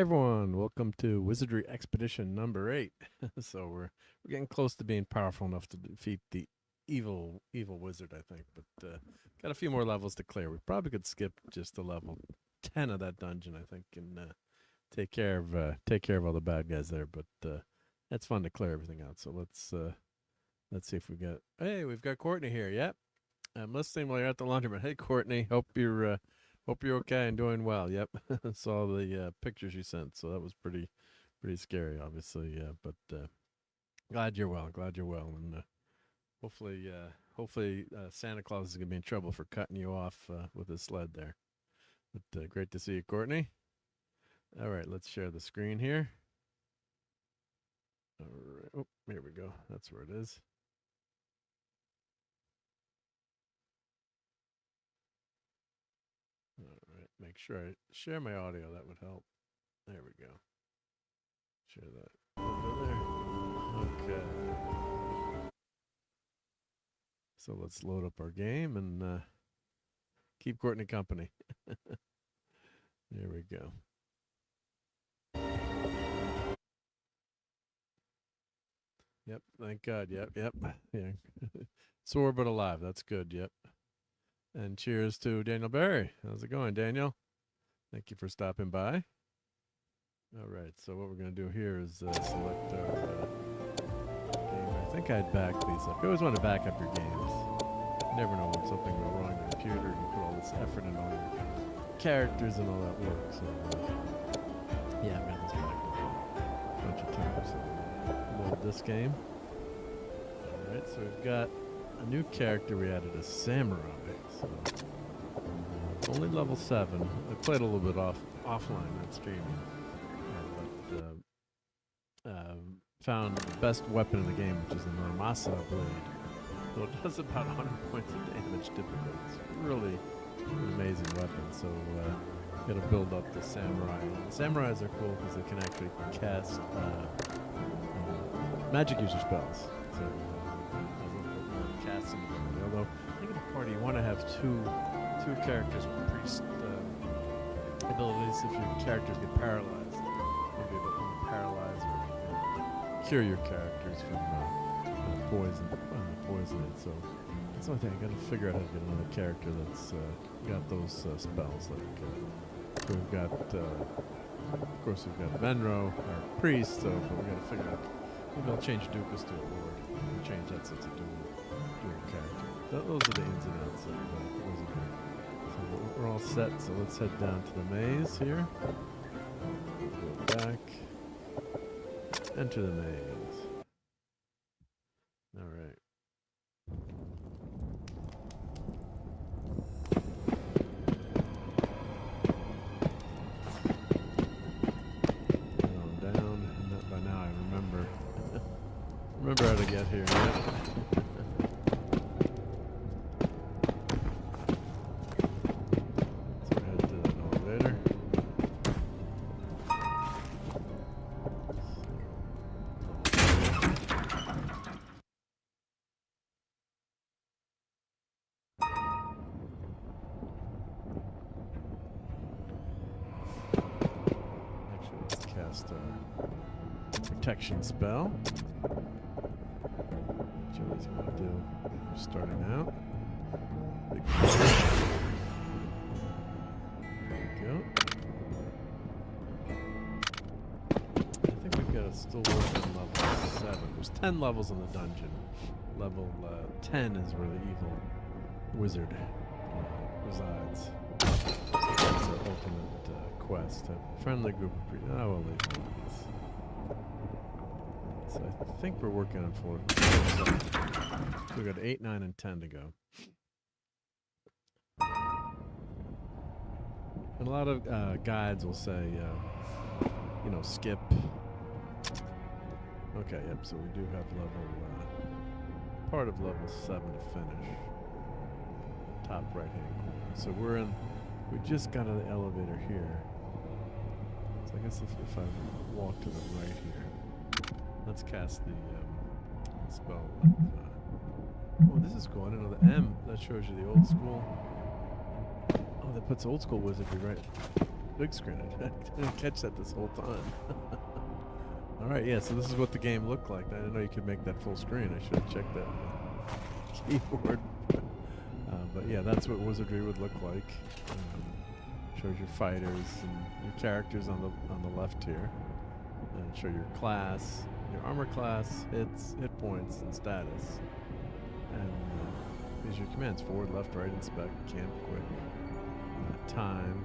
everyone, welcome to Wizardry Expedition number 8. So we're getting close to being powerful enough to defeat the evil wizard, I think. But got a few more levels to clear. We probably could skip just to level 10 of that dungeon, I think, and take care of all the bad guys there. But that's fun to clear everything out. So let's see if we got. Hey, we've got Courtney here. Yep, I'm listening while you're at the laundromat. Hey, Courtney, hope you're okay and doing well. Yep, saw the pictures you sent, so that was pretty scary, obviously. But glad you're well. And hopefully Santa Claus is gonna be in trouble for cutting you off with his sled there. But great to see you, Courtney. All right, let's share the screen here. All right, oh, here we go. That's where it is. All right, make sure I share my audio. That would help. There we go. Share that over there. Okay. So let's load up our game and keep Courtney company. There we go. Yep, thank God. Yep. Yeah. Sore but alive. That's good. Yep. And cheers to Daniel Barry. How's it going, Daniel? Thank you for stopping by. All right, so what we're going to do here is select our game. I think I'd back these up. You always want to back up your games. You never know when something goes wrong on the computer and you put all this effort into all your characters and all that work. So, yeah, I've got this backed up a bunch of times. So, load this game. All right, so we've got a new character. We added a samurai. So only level 7. I played a little bit offline, not streaming, but found the best weapon in the game, which is the Muramasa blade. So it does about 100 points of damage typically. It's really an amazing weapon. So got to build up the samurai. The samurais are cool because they can actually cast magic user spells. So casting ability. Although I think in a party you want to have two characters with priest abilities. If your characters get paralyzed, maybe able to paralyze or cure your characters from poisoning. So that's the only thing. I got to figure out how to get another character that's got those spells. Like so we've got, of course, we've got Venro, our priest. So but we got to figure out. Maybe I'll change Dukas to a lord and change that so it's a dual character. Those are the ins and outs of Wizardry. So we're all set, so let's head down to the maze here. Go back. Enter the maze. All right. Remember how to get here, yeah? So head to the elevator. Actually, let's cast a protection spell. What he's going to do. We're starting out. Big there we go. I think we've got to still work on level 7. There's 10 levels in the dungeon. Level 10 is where the evil wizard resides. It's our ultimate quest. A friendly group of we'll leave it like this. So I think we're working on 4. So we've got 8, 9, and 10 to go. And a lot of guides will say, skip. Okay, yep, so we do have part of level 7 to finish. Top right-hand corner. So we just got on the elevator here. So I guess if I walk to the right here. Let's cast the spell. Oh, this is cool. I didn't know the M. That shows you the old school. Oh, that puts old school wizardry right big screen. I didn't catch that this whole time. All right, yeah. So this is what the game looked like. I didn't know you could make that full screen. I should have checked that on the keyboard. But yeah, that's what Wizardry would look like. Shows your fighters and your characters on the left here, and show your class, your armor class, hit points, and status. And these are your commands: forward, left, right, inspect, camp, quick, time,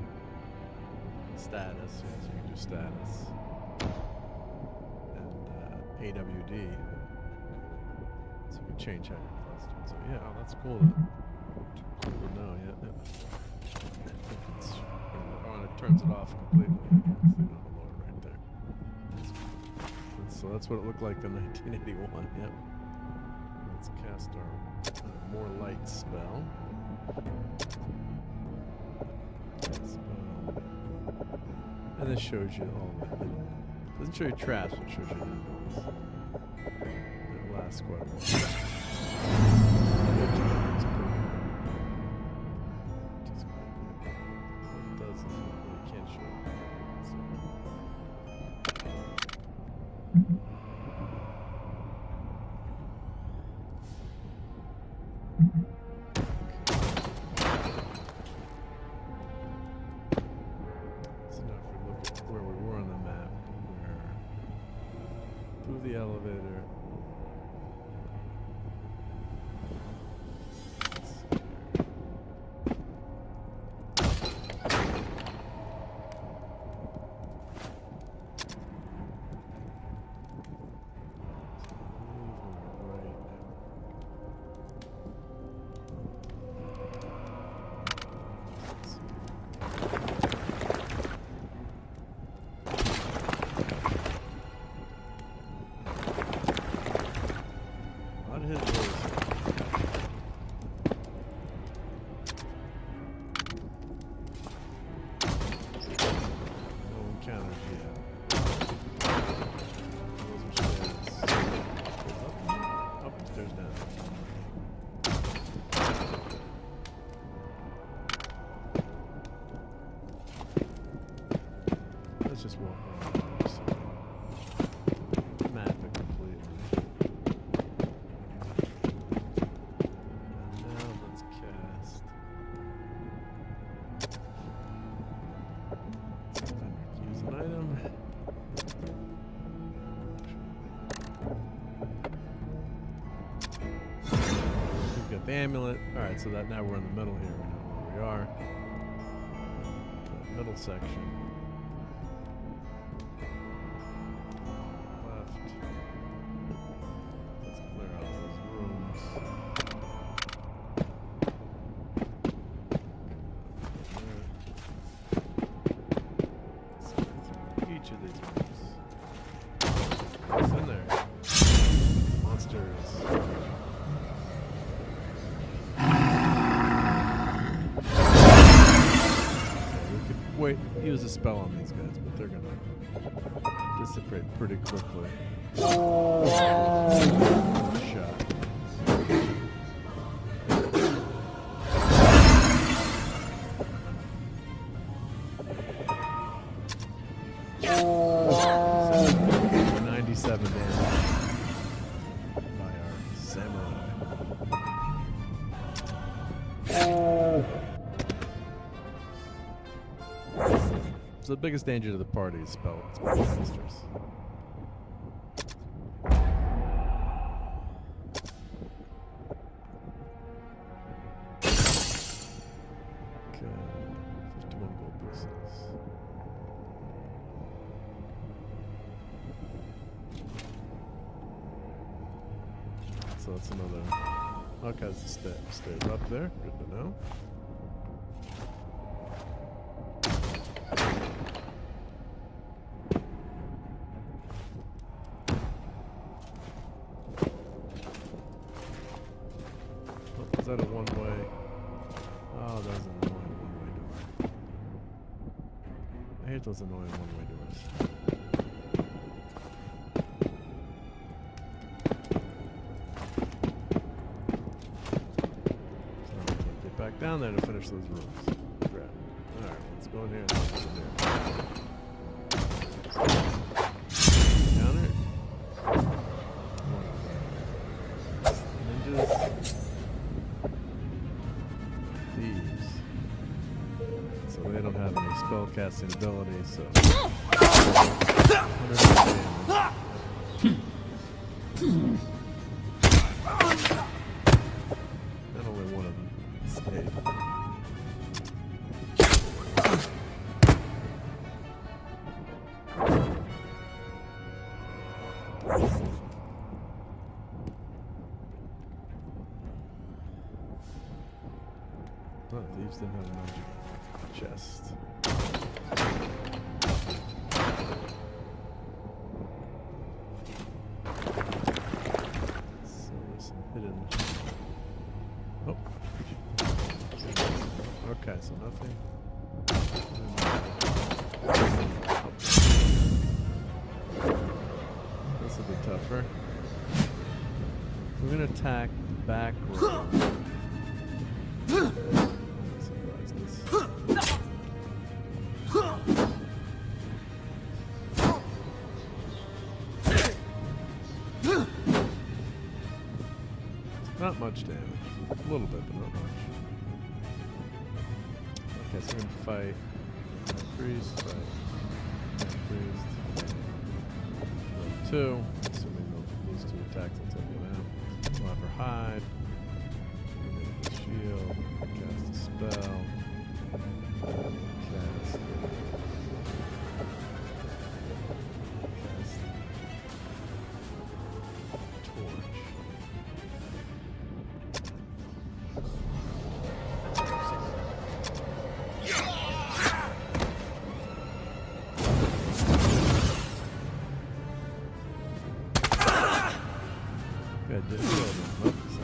status. Yeah, so you can do status, and AWD. So you can change how you're clustered. So yeah, oh, that's cool. Cool to know. Yeah. Oh, and it turns it off completely. It's the lower right there. So that's what it looked like in 1981. Yep. Let's cast our more light spell. And this shows you all the hidden. Doesn't show you traps, but shows you hidden ones. The last squad. The elevator. Just walk around. Map it completely. And now let's cast. Use an item. We've got the amulet. Alright, so that now we're in the middle here. We know where we are. The middle section. Wait, use a spell on these guys, but they're gonna dissipate pretty quickly. Shot. So 97 damage by our samurai. So the biggest danger to the party is spellcasters. Okay, 51 gold pieces. So that's another. Okay, it's stairs up there. Good to know. Is that a one-way? Oh, that was an annoying one-way door. I hate those annoying one-way doors. So, get back down there to finish those rooms. Grab. Alright, let's going here. Counter. Ninjas. Thieves. So they don't have any spell casting abilities, so 100 damage. And only one of them escaped. Oh, thieves didn't have a magic chest. So there's some hidden. Oh. Okay, so nothing. This will be tougher. We're gonna attack the back row. Not much damage. A little bit, but not much. Okay, so we're gonna fight priest, fight priest, level 2. Assuming those two attacks will take it out. We'll have her hide. Remove the shield. Cast a spell. Cast torch. Good, did kill them. Oops.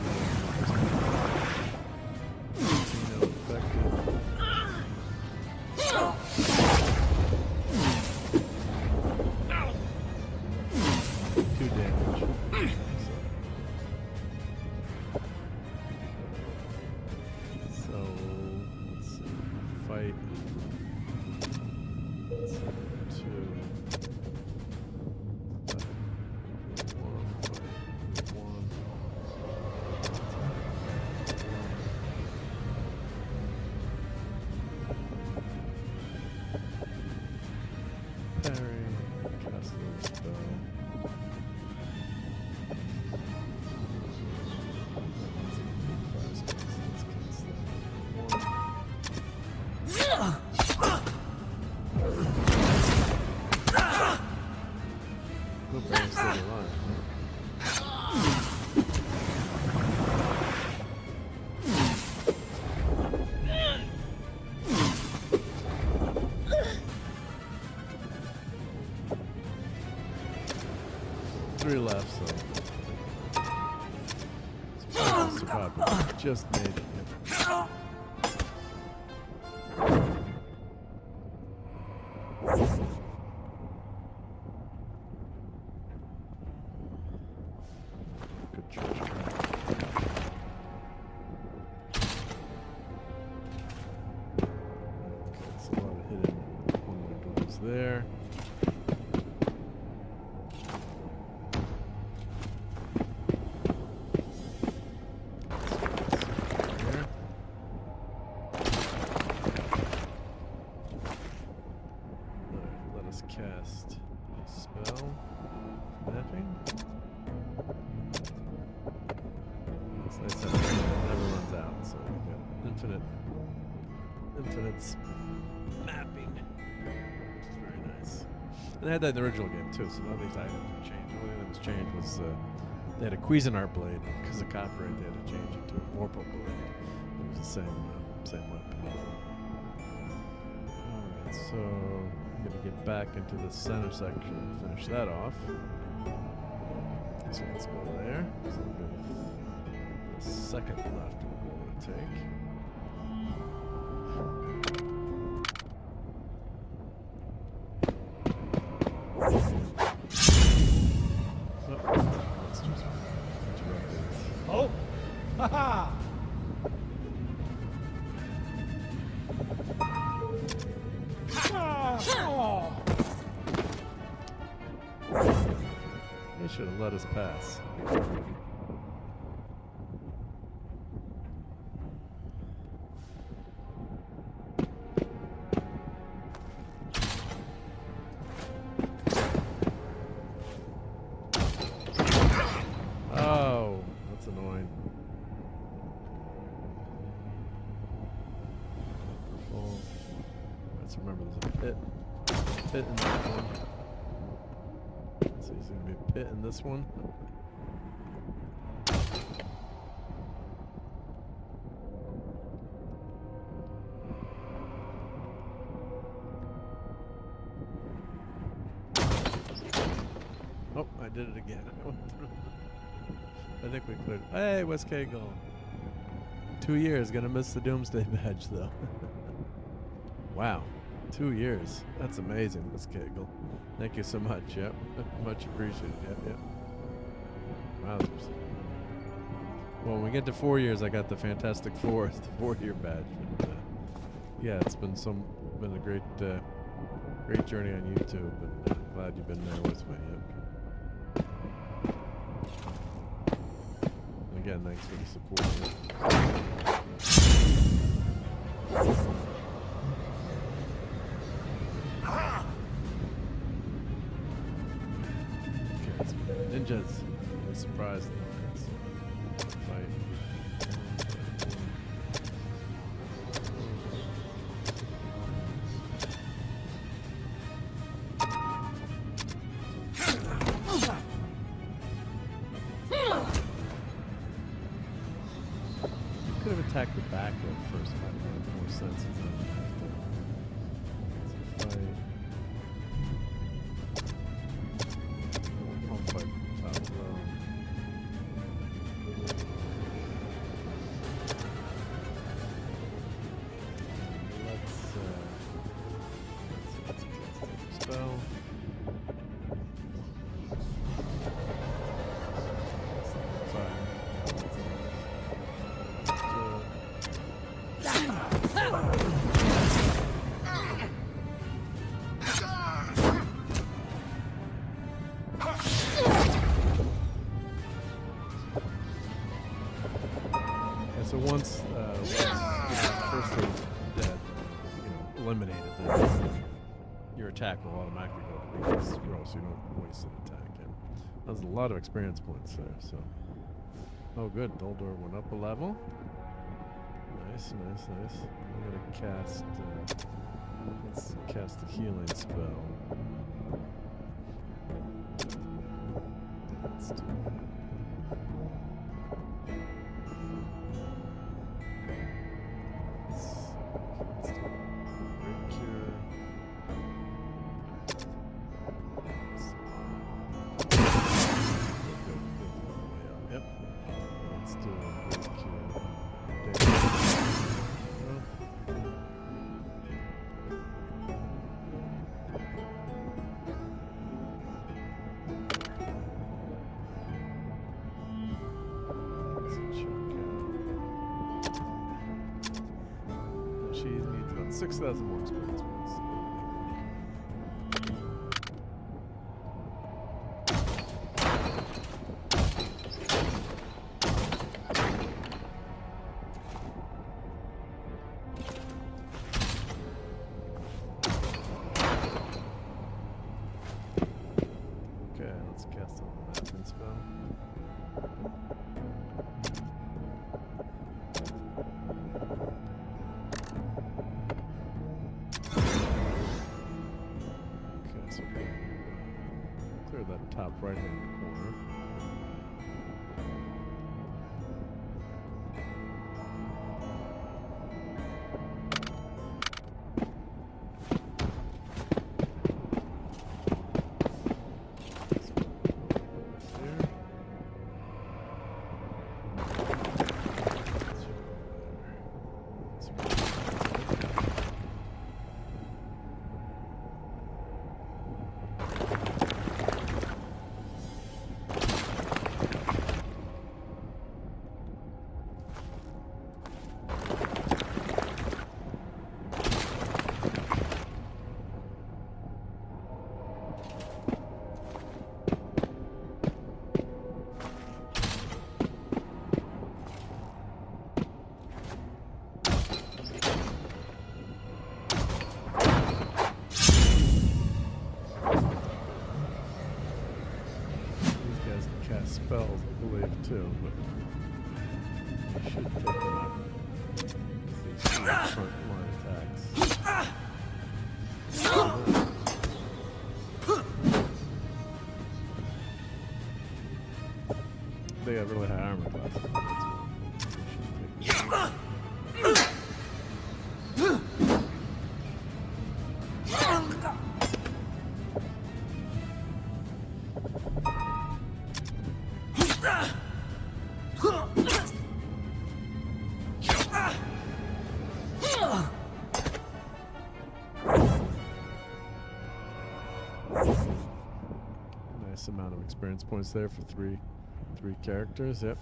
Two damage. So let's see. Fight. Let's see. 2. Parry, cast a spell. Let's cast that. 1. Blueberry's still alive. Three left, so survive, but just made it. Good church crack. Okay, it's a lot of hidden doors there. Cast a spell. Mapping. It's nice that it never runs out, so you've got infinite mapping, which is very nice. And they had that in the original game too, so none of these items were changed. The only thing that was changed was they had a Cuisinart blade, and because of copyright they had to change it to a Vorpal blade. It was the same weapon. Alright, so I'm going to get back into the center section and finish that off. So let's go there. So we'll go the second left we're going to take. Oh, let's just interrupt this. Oh! Haha! They should have let us pass. Oh, that's annoying. Full. Let's remember there's a pit. Pit in that one. So there's gonna be a pit in this one. Oh, I did it again. I think we cleared. Hey, West Kegel. 2 years. Gonna miss the Doomsday badge though. Wow. 2 years. That's amazing, West Kegel. Thank you so much. Yep. Much appreciated. Yep, yep. Wowzers. Well, when we get to 4 years, I got the Fantastic Four as the 4-year badge. And, yeah, it's been a great great journey on YouTube, and glad you've been there with me. Yep. And again, thanks for the support. Okay, it's ninjas. I'm surprised. Fight. Could have attacked the back row first, might have made more sense. I'll fight top row. Let's cast a spell. So once first thing's dead, eliminated, then your attack will automatically go to the next row, so you don't waste an attack. Yeah. That was a lot of experience points there. So, oh, good. Doldor went up a level. Nice, nice, nice. I'm gonna cast. Let's cast a healing spell. Let's do. She needs about 6,000 more experience points. Okay, let's cast on the mapping spell. So clear that top right-hand corner. cast spells, I believe, too, but you should take them out. These front line attacks. They got really high armor class. Nice amount of experience points there for three characters. Yep.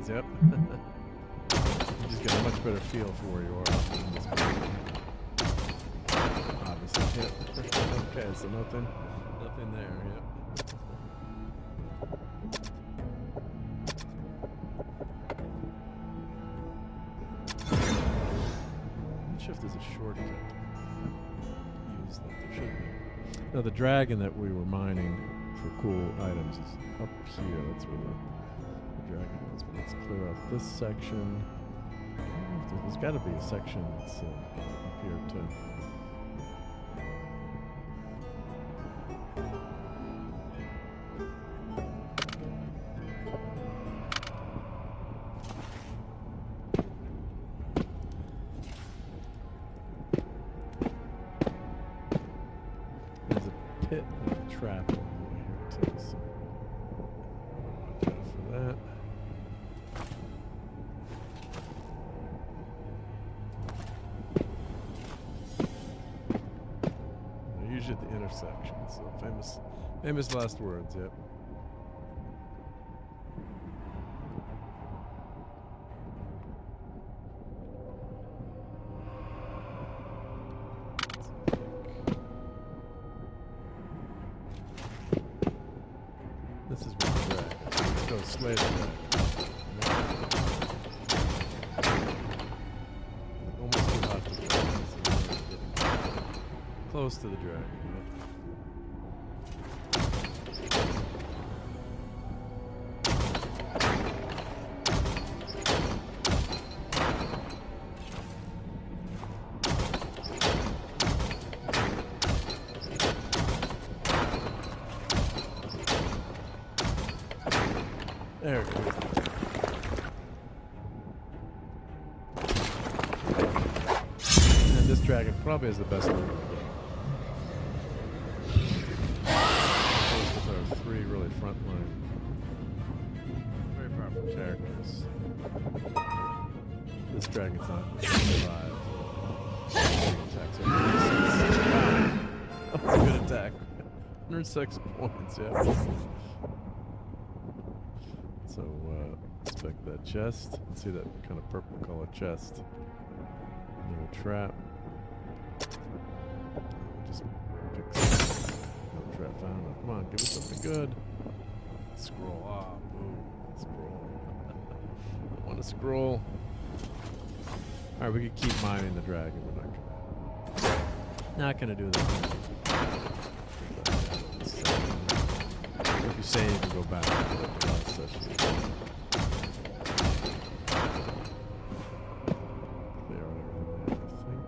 Yep. You just get a much better feel for where you are in this game. Obviously, yep. Okay, so nothing there, yep. Shift is a shortcut. Use that. There should be. Now the dragon that we were mining for cool items is up here. That's where the dragon was. But let's clear out this section. There's got to be a section that's up here too. There's a pit and a trap over here too. So watch out for that. Usually at the intersection, so famous last words, yep. This is where the drag. Let's go slay the drag. Almost too hot to drag. Close to the dragon. There it goes. And this dragon probably has the best loot in the game. With our three really frontline, very powerful characters. This dragon's not going to survive. Attacks wow. That was a good attack. 106 points, yeah. So, inspect that chest. See that kind of purple color chest. Little trap. Just pick some. No trap found. Come on, give us something good. Scroll. Ah, boom. Scroll. I want to scroll. Alright, we can keep mining the dragon. We're not gonna do that. If you save, you can go back to the last session. Clear out everything there, I think.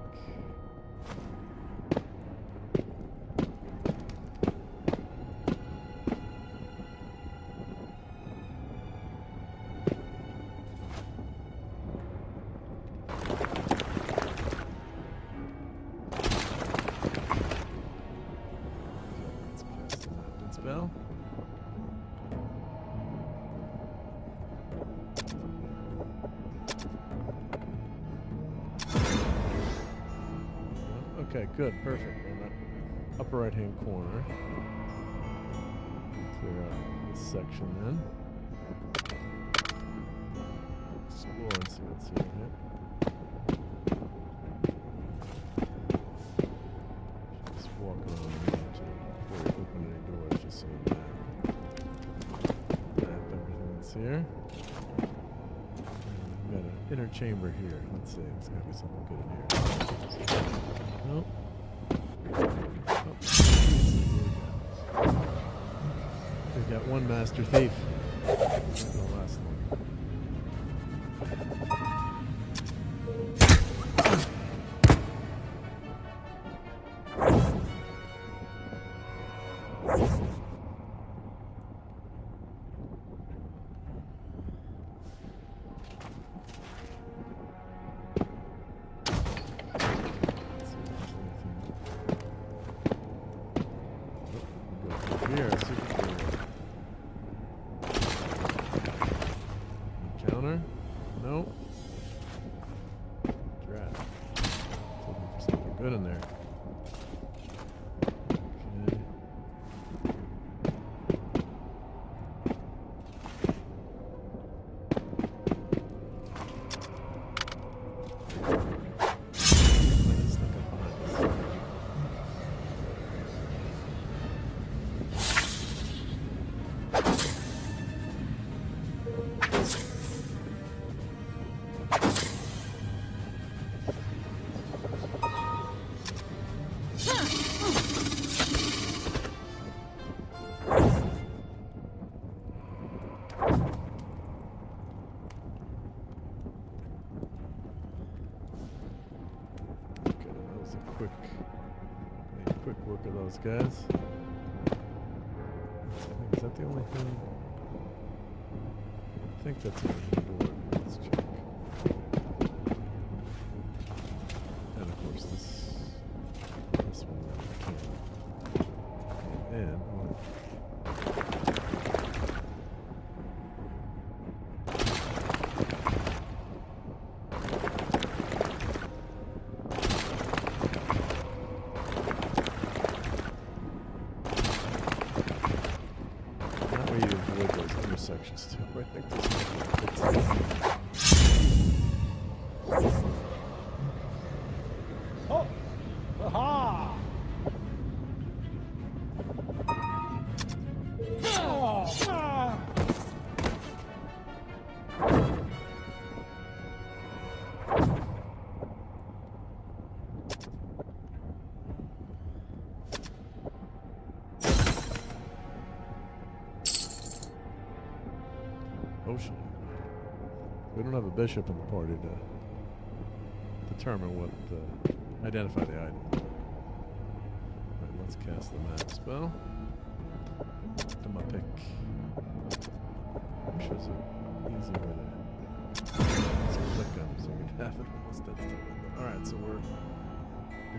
Okay, good, perfect. We're in that upper right-hand corner. Clear out this section then. Explore and see what's here. Just walk around here before we open any doors, just so we map everything that's here. We've got an inner chamber here. Let's see, there's gotta be something good in here. Nope. We've got one master thief. Not the last one. Here, counter? No. Drat. Looking for something good in there. Okay. Let's look up behind us. Quick look at those guys. Is that the only thing? I think that's the only door. Let's check. And of course this one we can't. And sections too. I think this Oh! Aha! Oh! Ah! Ocean. We don't have a bishop in the party to determine what identify the item. Alright, let's cast the map spell. To my pick. I'm sure there's an easy way to click them so we can have it instead of the window. Alright, so we're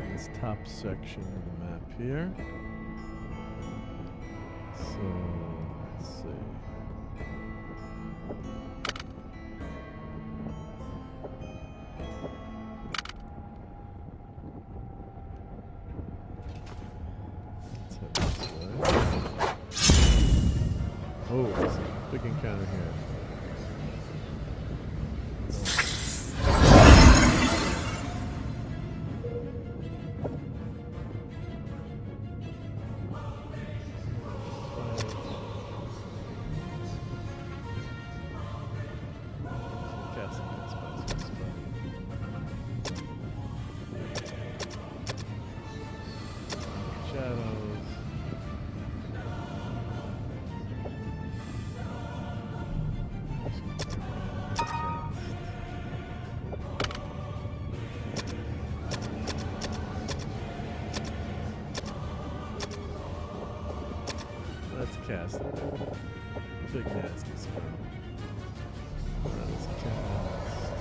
in this top section of the map here. So let's see. Oh, there's a big encounter here. Let's cast it. Big nasty spell. Let's cast.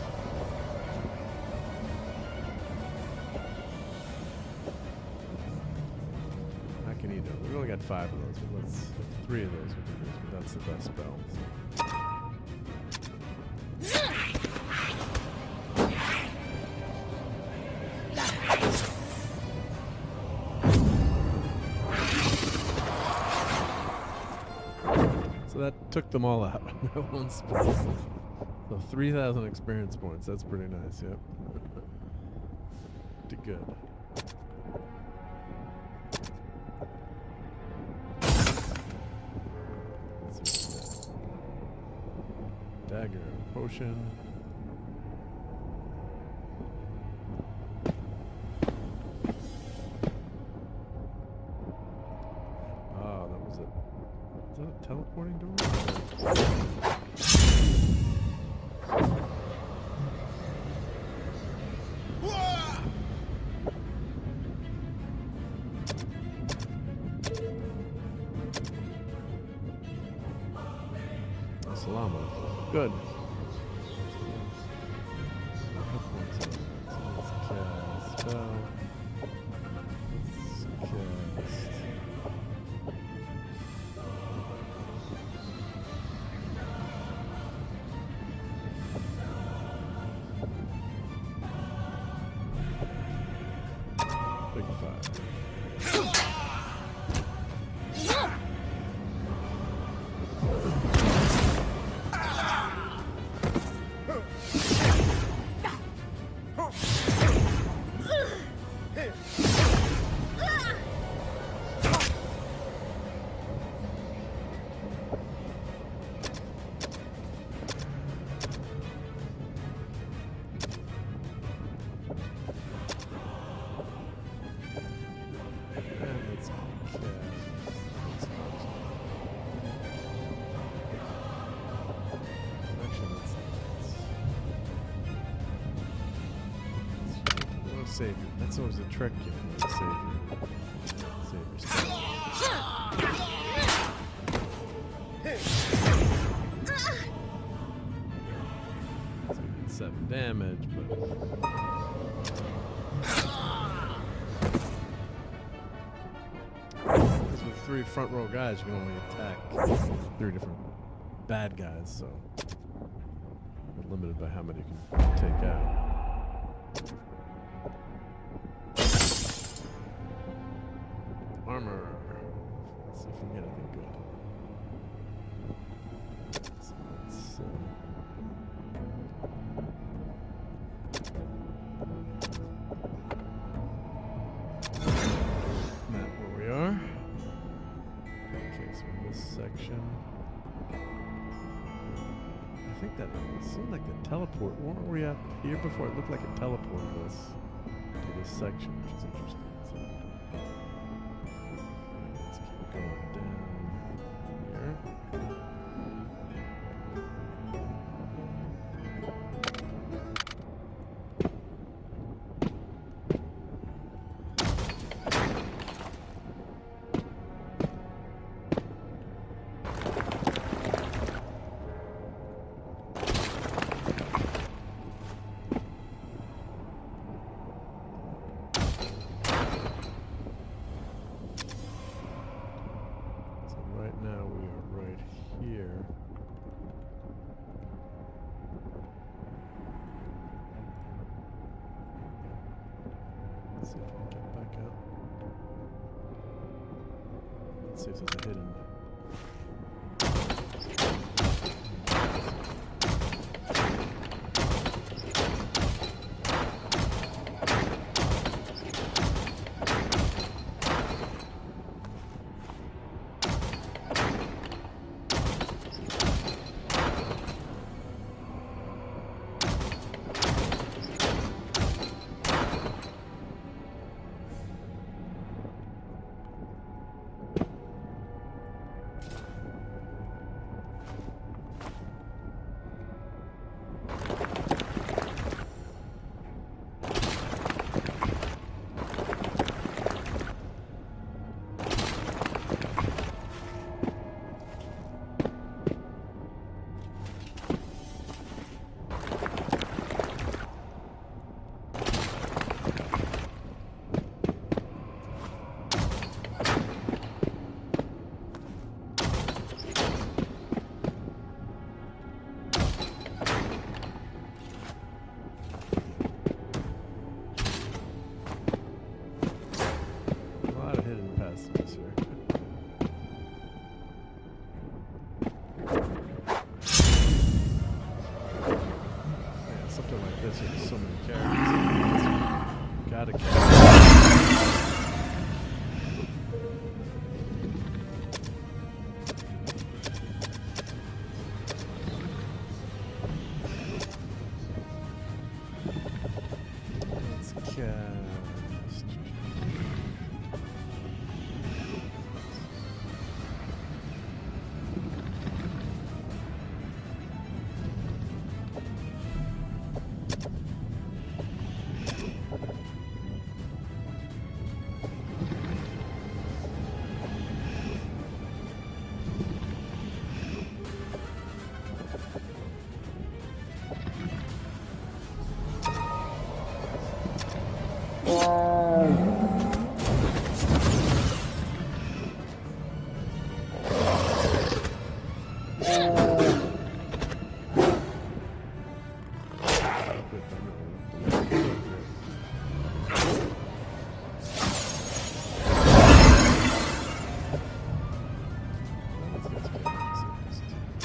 I can eat them. We've only got 5 of those, but let's 3 of those we can use, but that's the best spell. took them all out in that one spot. So 3,000 experience points. That's pretty nice. Yep. Pretty good. Let's see what's that. Dagger, potion. Ah, that was it. Is that a teleporting door? Salama. Good. Let's cast spell. Let's cast. Big five. Save you. That's always a trick, you know, to save your stuff. So you get 7 damage, but because with 3 front row guys, you can only attack 3 different bad guys, so you're limited by how many you can take out. Armor. Let's see if we can get anything good. So let's map where we are. Okay, so in this section, I think that seemed like the teleport. Weren't we up here before? It looked like it teleported us to this section, which is interesting. So let's keep going down here. Now we are right here. Let's see if we can get back out. Let's see if there's a hidden. Something like this, there's so many characters. Gotta catch. Let's cast.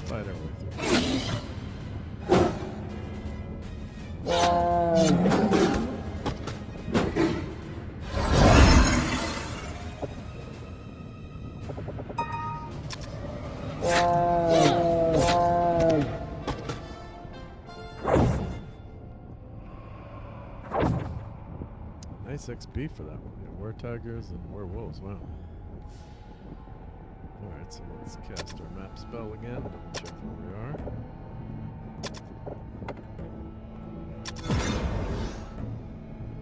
Fight our way through. Nice XP for that one. Yeah, Were-tigers and werewolves, wow. Alright, so let's cast our map spell again, double check where we are.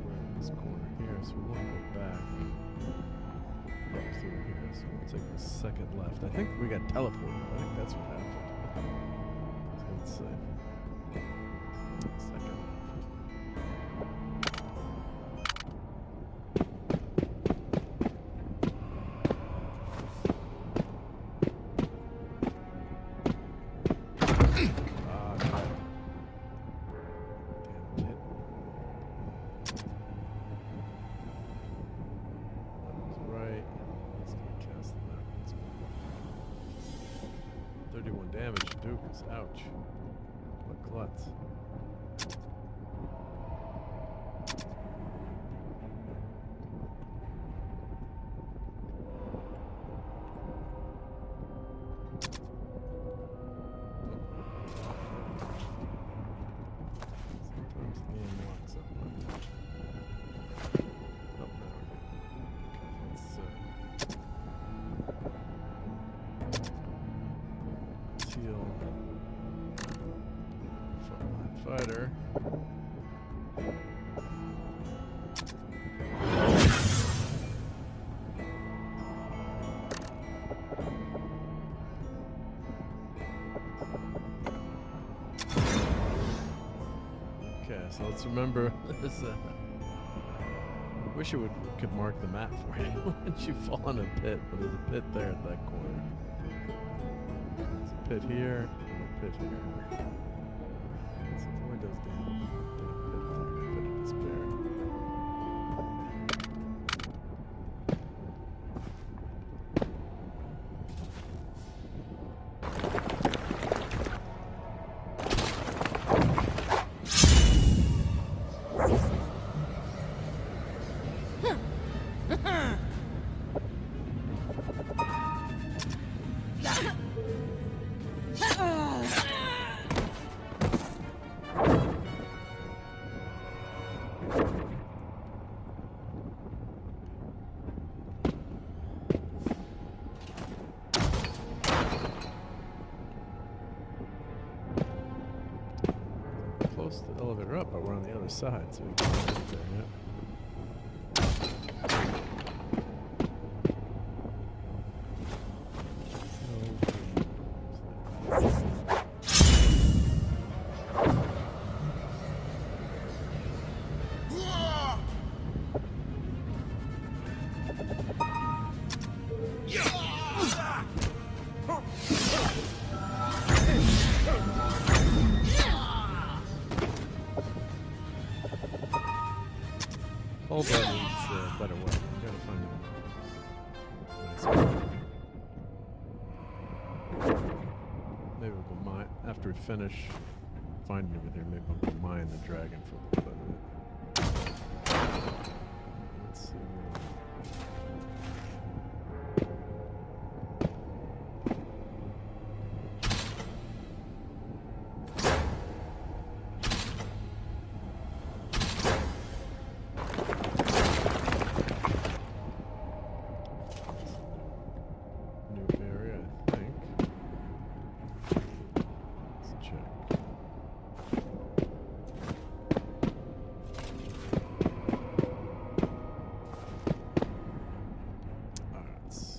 We're in this corner here, so we won't go back up through here, so we'll take the second left. I think we got teleported, I think that's what happened. So let's see. Second left. Damage to Dukas. Ouch. What klutz. Sometimes the game locks up. Oh, no. Let's heal. Frontline fighter. Okay, so let's remember this. Wish it could mark the map for you once you fall in a pit, but there's a pit there at that corner. There's a pit here and a pit here. So avoid those damn pit there. Pit of despair. Close the elevator up, but we're on the other side, so we can get there, yeah. Hold on, needs a better way. We gotta find a nice way. Maybe we'll go mine after we finish finding everything. Maybe we'll go mine the dragon.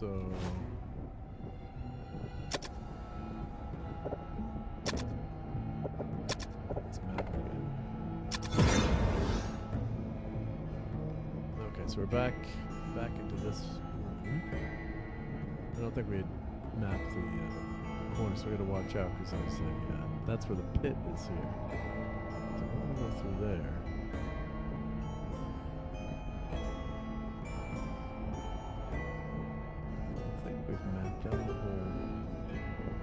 So let's map again. Okay, so we're back into this room. I don't think we had mapped the corner, so we got to watch out because I was saying that's where the pit is here. So we're gonna go through there. I think we've mapped out the whole.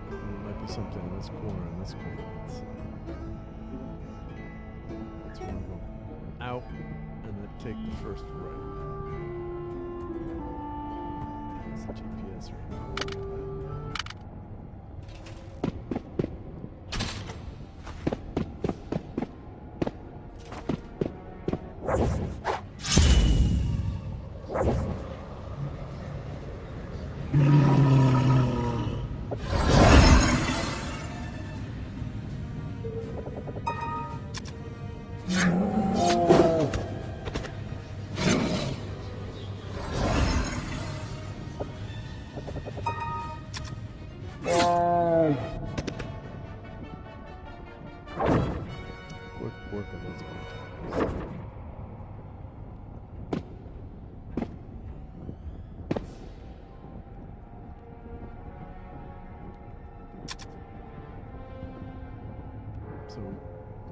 There might be something in this corner and this corner. Let's see. So we're gonna go out and then take the first right. It's a GPS right. Work on those containers. So we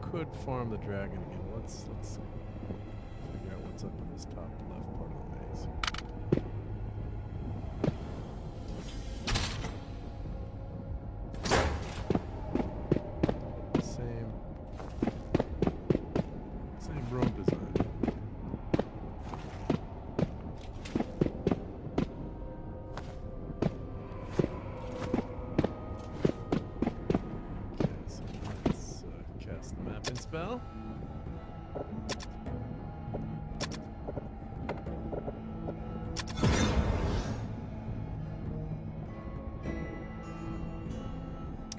could farm the dragon again. Let's figure out what's up in this top left part of the maze. Same room design. Okay, so let's cast the mapping spell.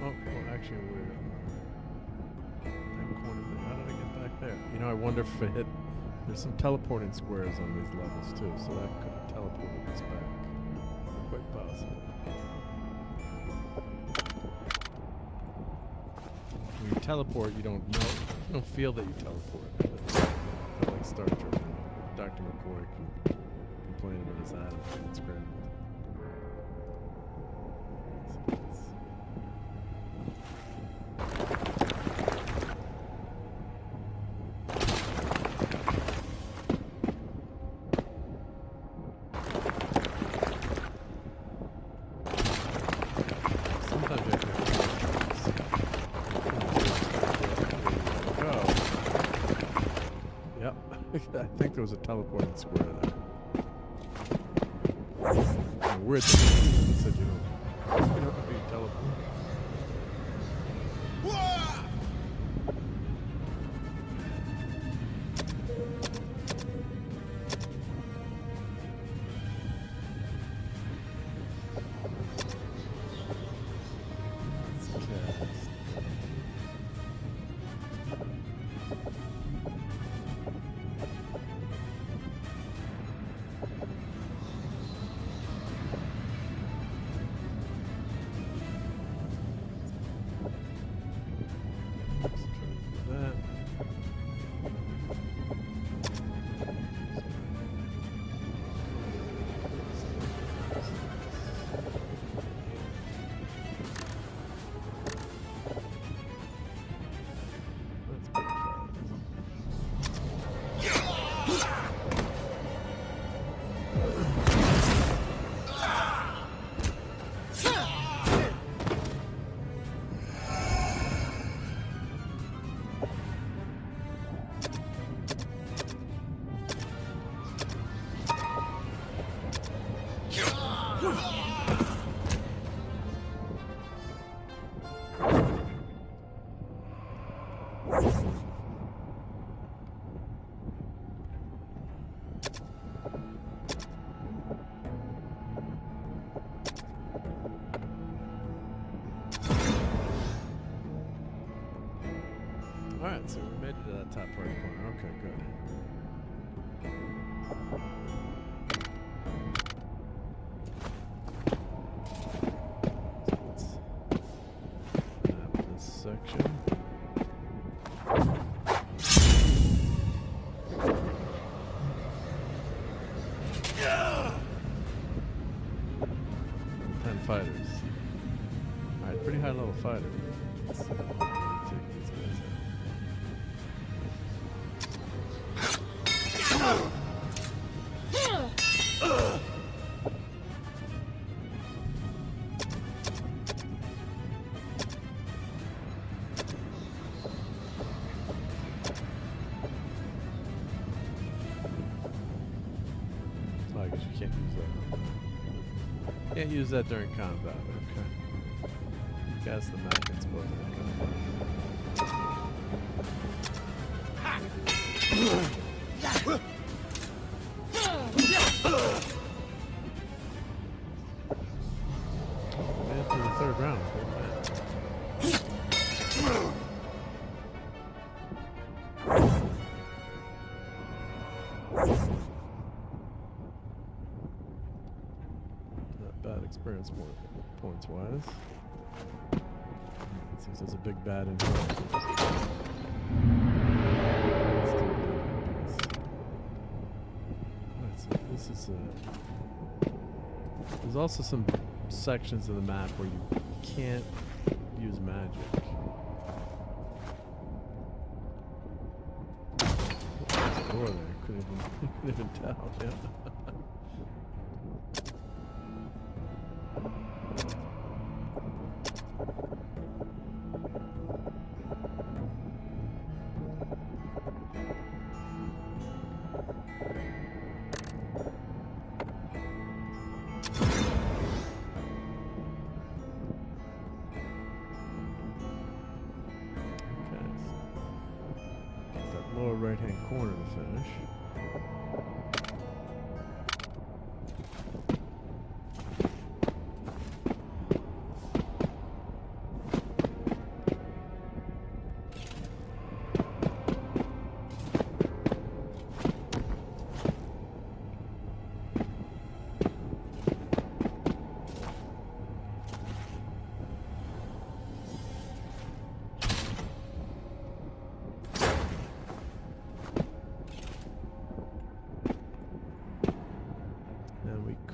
Oh, well, actually, we're that corner there. How did I get back there? You know, I wonder if it hit. There's some teleporting squares on these levels too, so that could have teleported us back. Quite possible. When you teleport, you don't know, you don't feel that you teleport. Not like Star Trek. Dr. McCoy can complain about his atoms getting scrambled. So let's see. Sometimes you have to go. Yep. I think there was a teleporting square there. Weird thing. It said you don't be teleported. Alright, so we made it to that top right corner. Okay, good. fighters. Alright, pretty high level fighter. Let's take these guys out. Oh, I guess you can't use that. Can't use that during combat, okay. Guess the map gets both of them. Man, for the third round. Not bad experience points wise. Seems there's a big bad in here. This is there's also some sections of the map where you can't use magic. There's a door there. Couldn't even tell. Yeah. Lower right hand corner to finish.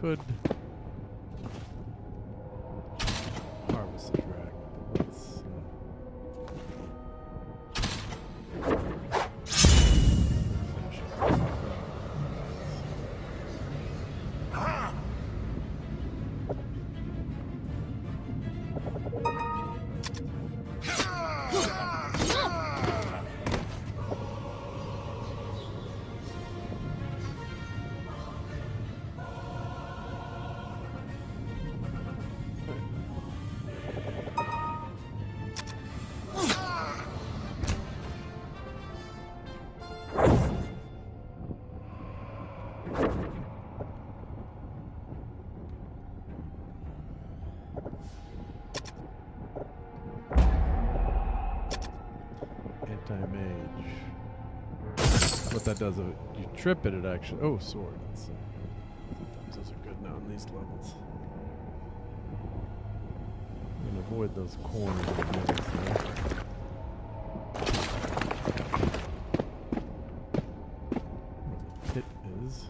Could harvest the dragon, but let's finish it. Anti-mage. What that does, you trip it, it actually... Oh, sword. Let's see. Sometimes those are good now on these levels. I'm going to avoid those corners of the enemies there. Where the pit is.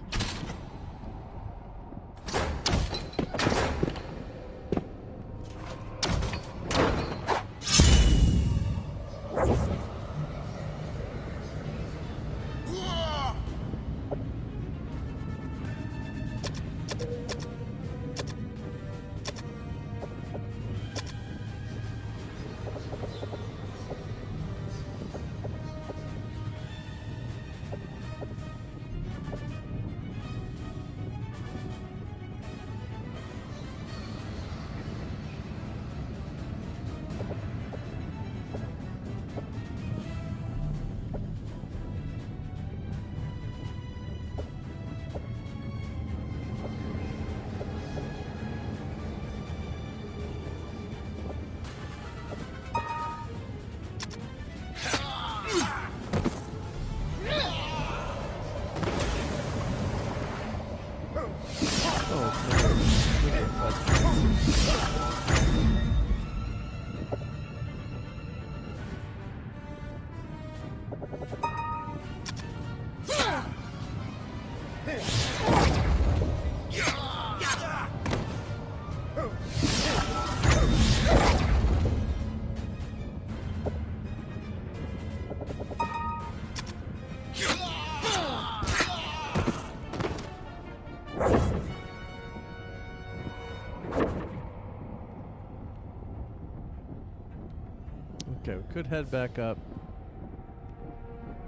could head back up.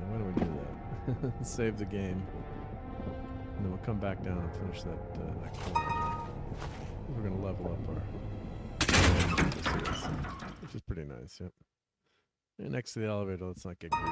And why don't we do that? Save the game. And then we'll come back down and finish that corner. We're going to level up our... which is pretty nice, yep. And next to the elevator, let's not get greedy.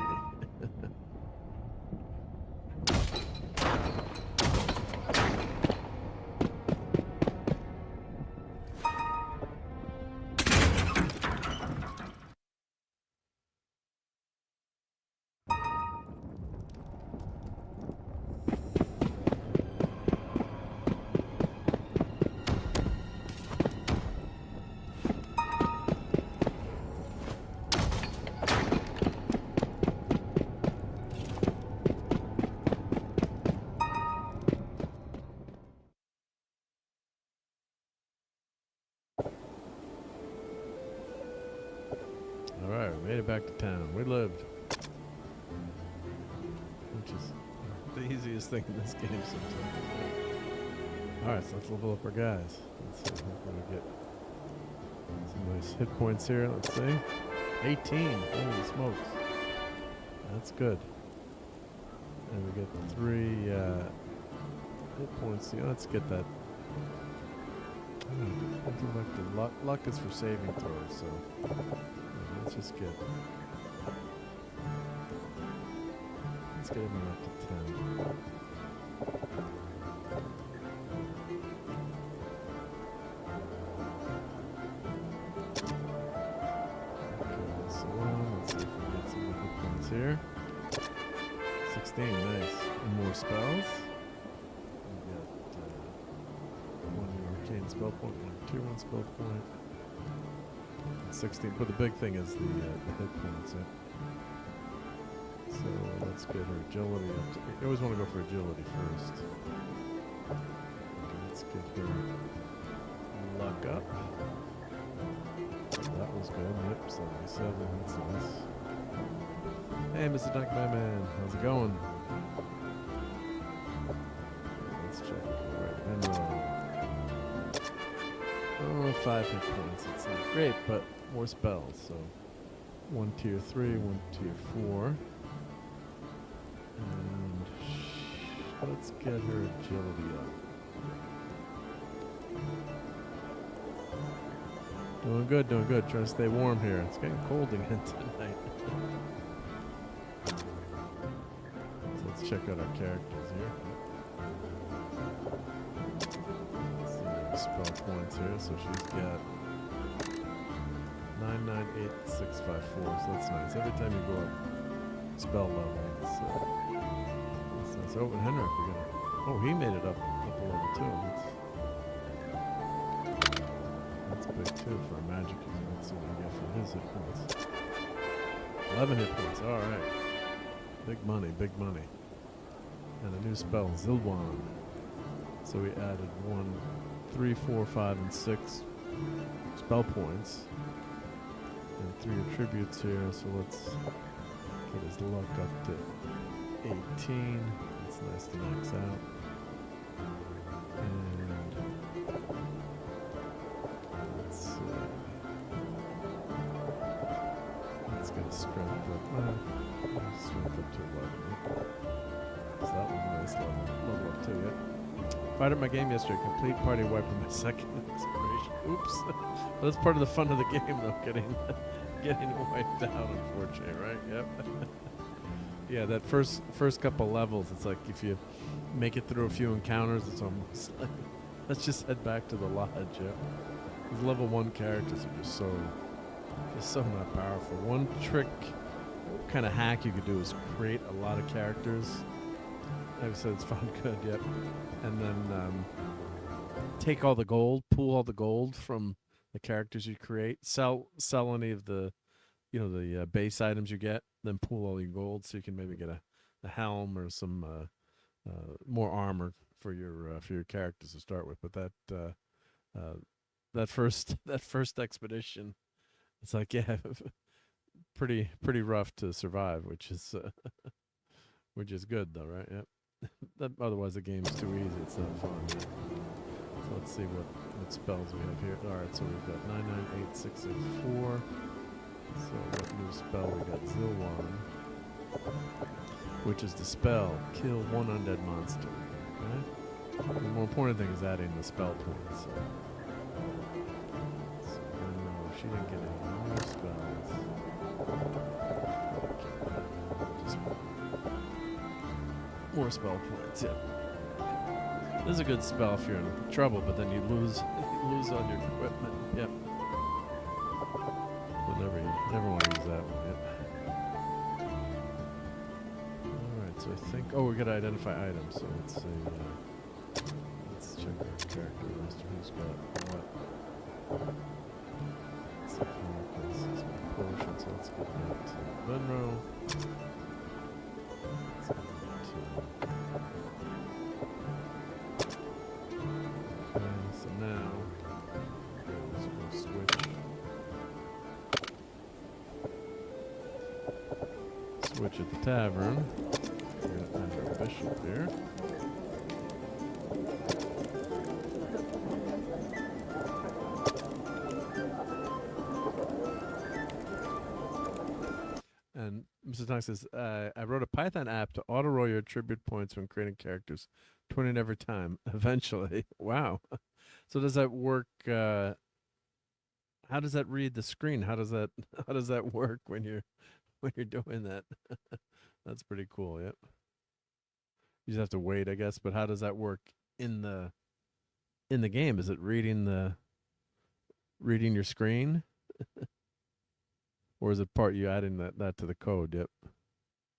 Alright, we made it back to town. We lived. Which is the easiest thing in this game sometimes. Alright, so let's level up our guys. Let's see if we can get some nice hit points here. Let's see. 18. Holy smokes. That's good. And we get 3 hit points. Yeah, let's get that. I do like the luck. Luck is for saving throws, so let's just get. Let's get him up to 10. Okay, so let's see if we can get some hit points here. 16, nice. And more spells. We got 1 arcane spell point, 1 tier 1 spell point. 16, but the big thing is the hit points. Yeah. So let's get her agility up to. You always want to go for agility first. Let's get her luck up. That was good. Yep, 77. That's nice. Hey, Mr. Dunk Man, how's it going? Let's check. Right, and oh, 5 hit points. It's not great, but more spells. So 1 tier 3, 1 tier 4. And let's get her agility up. Doing good, doing good. Trying to stay warm here. It's getting cold again tonight. So let's check out our characters here. Spell points here, so she's got 998654, so that's nice. Every time you go up spell level, it's nice. Oh, and Henrik, we're gonna. Oh, he made it up a level too. That's big too for a magic user. Let's see what we get for his hit points. 11 hit points. All right, big money, big money. And a new spell, Zilwan. So we added 1, 3, 4, 5, and 6 spell points. And 3 attributes here, so let's get his luck up to 18. That's nice to max out. And let's get his strength up. Strength up to 11. So that was a nice level up too, yeah. Fired up my game yesterday. Complete party wipe on my second exploration. Oops. Well, that's part of the fun of the game, though. Getting wiped out, unfortunately, right? Yep. Yeah, that first couple levels, it's like if you make it through a few encounters, it's almost like let's just head back to the lodge. Yep. These level 1 characters are just so not powerful. One trick, kind of hack you could do is create a lot of characters. Like I said, it's found good. Yep. And then take all the gold, pool all the gold from the characters you create, sell any of the, the base items you get, then pool all your gold so you can maybe get a helm or some more armor for your characters to start with. But that first expedition, it's like pretty rough to survive, which is good though, right? Yep. Otherwise the game's too easy. It's not fun. So let's see what spells we have here. All right, so we've got 998664. So what new spell we got? Zilwan, which is the spell kill one undead monster. Okay? The more important thing is adding the spell points. So no, she didn't get any more spells. Just more spell points. Yeah. This is a good spell if you're in trouble, but then you lose all your equipment. Yep. But never want to use that one. Yep. Alright, so I think we gotta identify items, so let's see let's check our character list. Who's got what? Let's see if this is my potion, so let's get that to Munro. Let's get that to so now, let's go switch at the tavern. We're going to find our bishop here. And Mr. Tong says, I wrote a Python app to auto-roll your attribute points when creating characters. 20 every time, eventually. Wow. So does that work? How does that read the screen? How does that work when you're doing that? That's pretty cool. Yep. You just have to wait, I guess. But how does that work in the game? Is it reading your screen, or is it part you adding that to the code? Yep.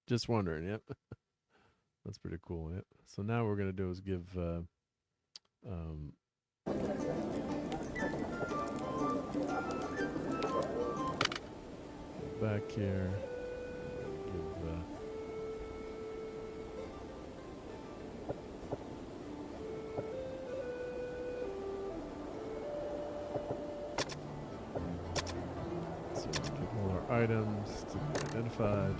Just wondering. Yep. That's pretty cool. Yep. So now what we're gonna do is give back here. Give so give all our items to be identified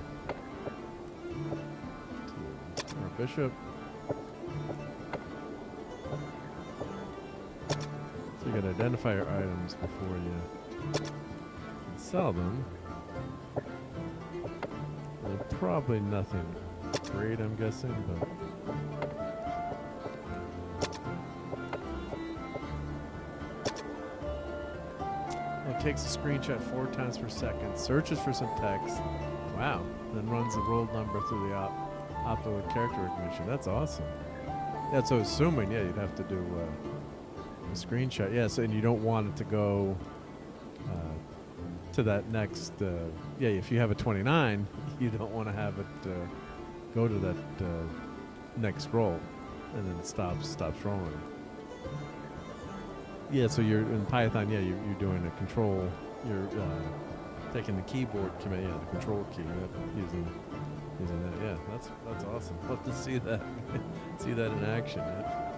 to our bishop. So you gotta identify your items before you can sell them. They're probably nothing great, I'm guessing, but it takes a screenshot 4 times per second, searches for some text, wow, then runs the rolled number through the optical character recognition. That's awesome. Yeah, so assuming, yeah, you'd have to do a screenshot. Yeah, so, and you don't want it to go to that next, yeah, if you have a 29, you don't want to have it go to that next roll, and then it stops rolling. Yeah, so you're in Python, yeah, you're doing a control, you're taking the keyboard command, yeah, the control key, using that. Yeah, that's awesome. Love to see that, see that in action. Yeah.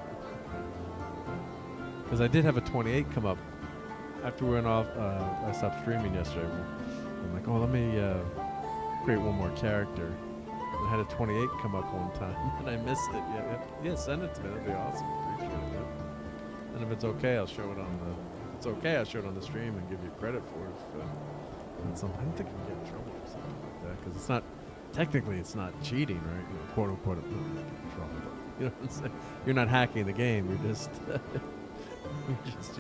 Because I did have a 28 come up after we went off. I stopped streaming yesterday. I'm like, oh, let me create one more character. I had a 28 come up one time, and I missed it. Yeah, send it to me. That'd be awesome. Appreciate it. Yeah. And if it's okay, I'll show it on the. If it's okay, I'll show it on the stream and give you credit for it. I don't think I can get in trouble for something like that, because it's not. Technically, it's not cheating, right? You know, quote unquote, I'm not getting in trouble. But, you know what I'm saying? You're not hacking the game. You're just you're just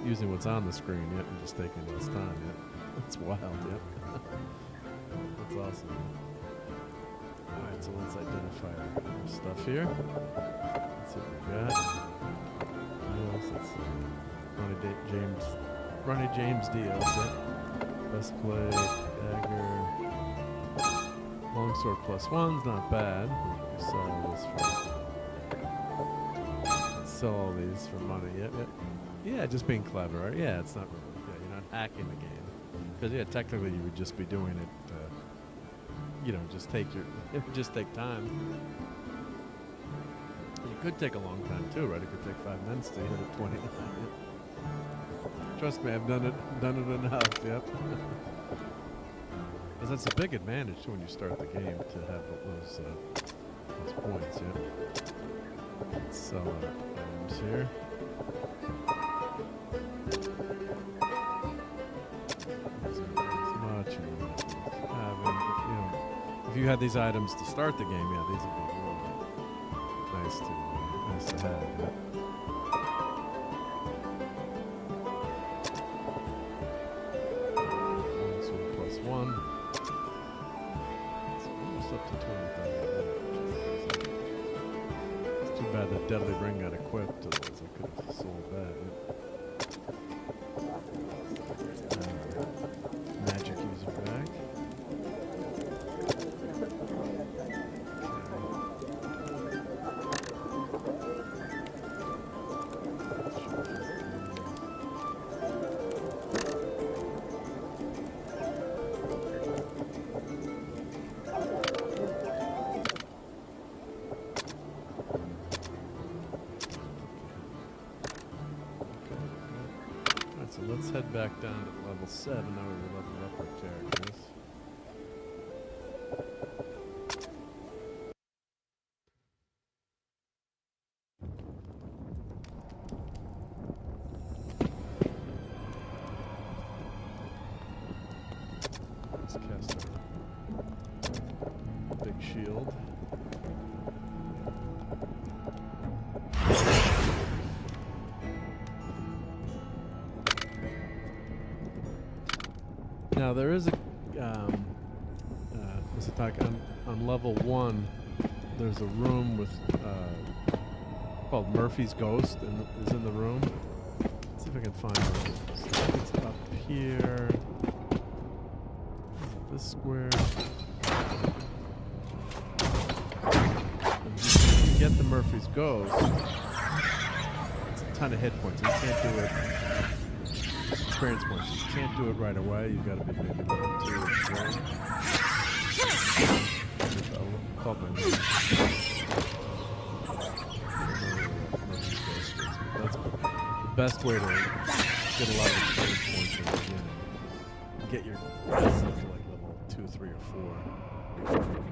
using what's on the screen. Yep, and just taking less time. Yep, that's wild. Yep, that's awesome. All right, so let's identify our stuff here. Let's see what we got. Let's see. Ronnie James deals. Yep. Best play, dagger, longsword +1's not bad. We sell all these for money. Yep. Yeah, just being clever, right? Yeah, it's not really. Yeah, you're not hacking the game. Because yeah, technically you would just be doing it. You know, it would just take time. It could take a long time too, right? It could take 5 minutes to hit a 29. Trust me, I've done it enough. Yep. Because that's a big advantage too when you start the game to have those points. Yep. Let's sell our items here. If you had these items to start the game, yeah, these would be really nice to have. Yeah. So +1. It's almost up to 20,000. It's too bad the deadly ring got equipped, otherwise I could have sold that. Magic user back. So let's head back down to level 7. Now we level up our characters. Let's cast our big shield. Now there is a on level 1. There's a room with called Murphy's Ghost, and is in the room. Let's see if I can find it. It's up here. This square. And if you get the Murphy's Ghost, it's a ton of hit points. You can't do it. Experience points. You can't do it right away. You've got to be maybe level 2 or 3. I'll call my name. That's the best way to get a lot of experience points in the beginning. Get your best up to like level 2, 3, or 4.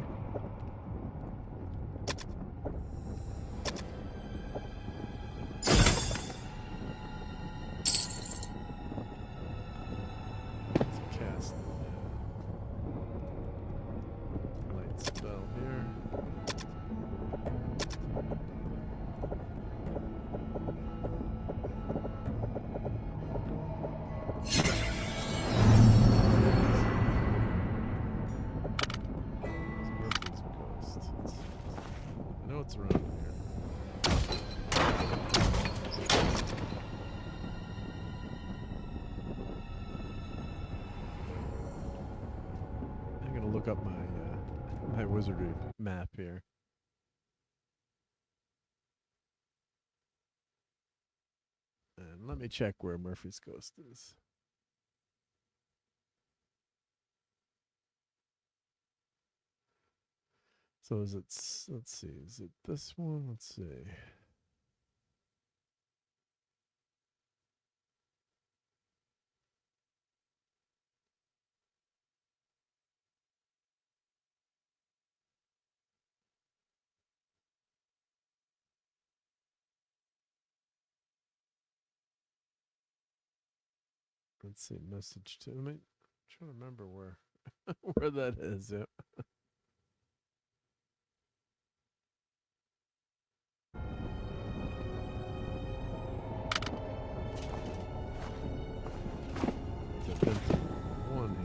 Look up my Wizardry map here. And let me check where Murphy's Ghost is. So is it, let's see, is it this one? Let's see. Let's see, message to me. I'm trying to remember where where that is. Yep. I've been through one here.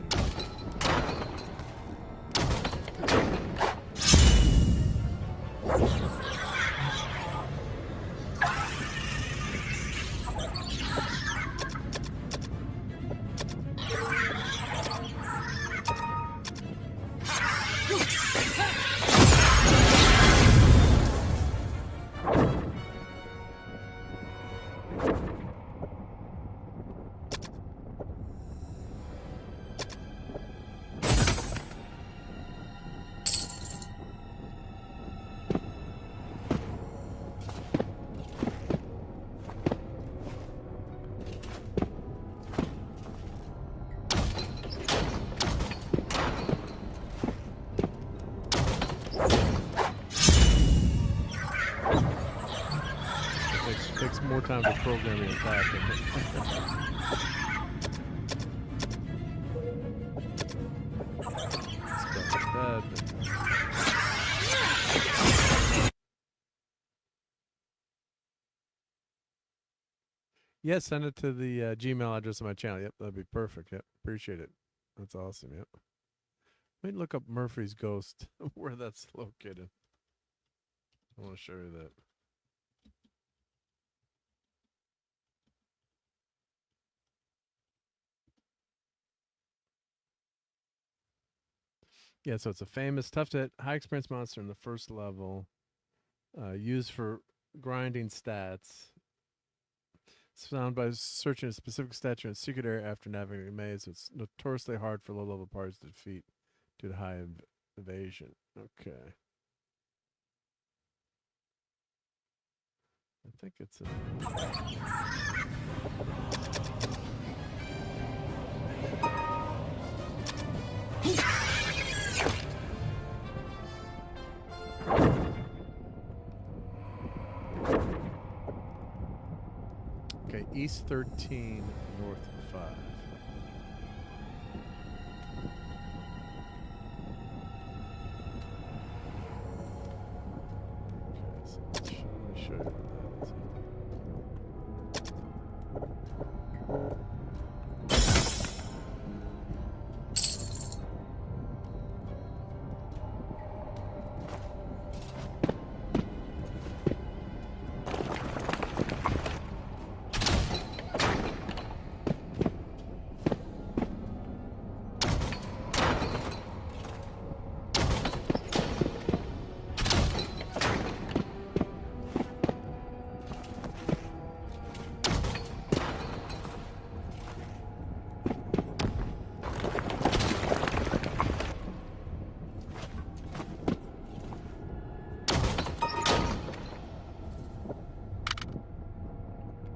Takes more time to program the attack. Spell dead. Yeah, send it to the Gmail address of my channel. Yep, that'd be perfect. Yep, appreciate it. That's awesome. Yep. Let me look up Murphy's Ghost, where that's located. I want to show you that. Yeah, so it's a famous, tough to hit, high experience monster in the first level, used for grinding stats. It's found by searching a specific statue in a secret area after navigating a maze. It's notoriously hard for low-level parties to defeat due to high evasion. Okay. I think it's in... Okay, East 13, North 5. Okay, so let me show you where that is.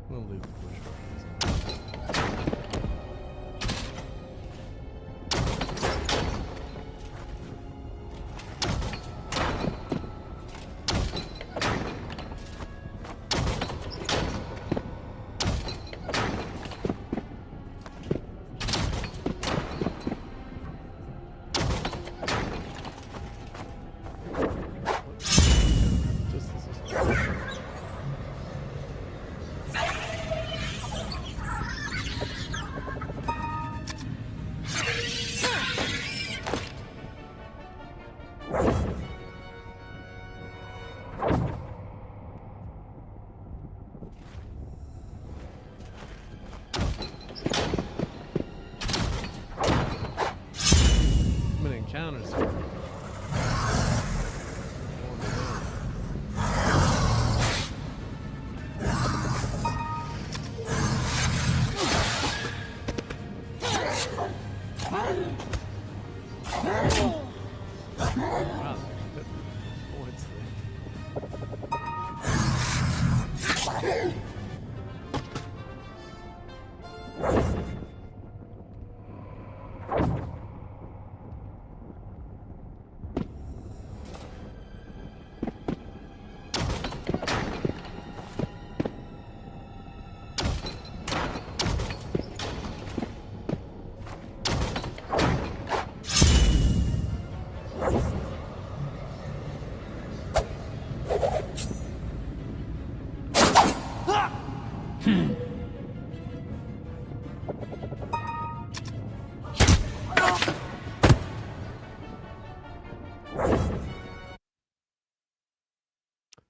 We'll leave the push buttons. Just this is many encounters here. Wow, points there.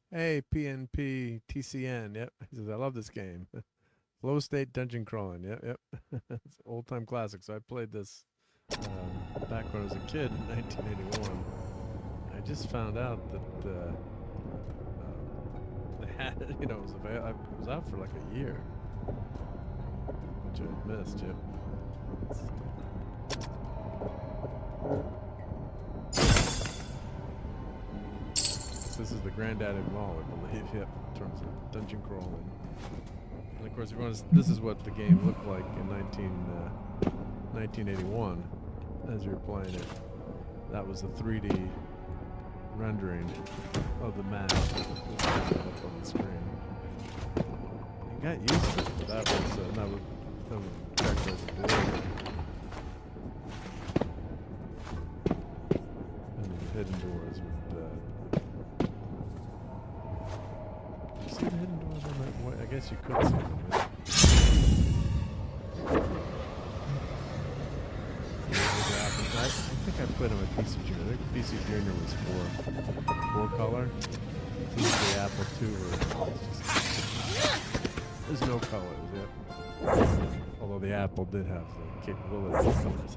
Hey, PNP TCN. Yep. He says, I love this game. Flow state dungeon crawling. Yep, yep. It's an old time classic. So I played this back when I was a kid in 1981. I just found out that they had, it was available. It was out for like a year, which I missed. Yep. This is the granddaddy of them all, I believe, yep, in terms of dungeon crawling. And of course, this is what the game looked like in 1981 as you were playing it. That was the 3D rendering of the map up on the screen. You got used to it, but that was characterized as blue. And hidden doors would. You see the hidden doors on that way? I guess you could see them. Yeah. I think I put them at PC Junior. I think PC Junior was four color. This is the Apple II there's no colors yet. Although the Apple did have the capability of colors.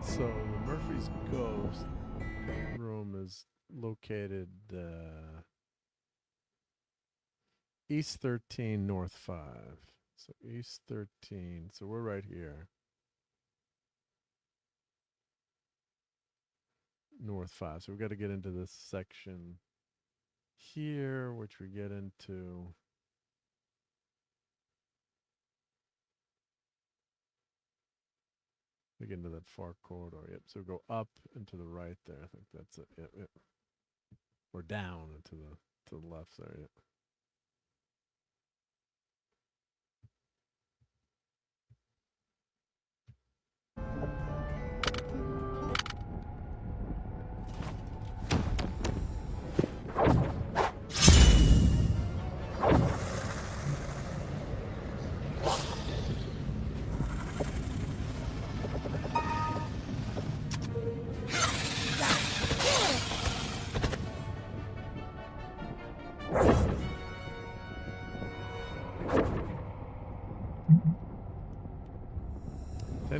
So the Murphy's Ghost room is located East 13, North 5. So East 13. So we're right here. North 5. So we've got to get into this section here, which we get into. We get into that far corridor. Yep. So go up and to the right there. I think that's it. Yep. Yep. Or down and to the left there. Yep.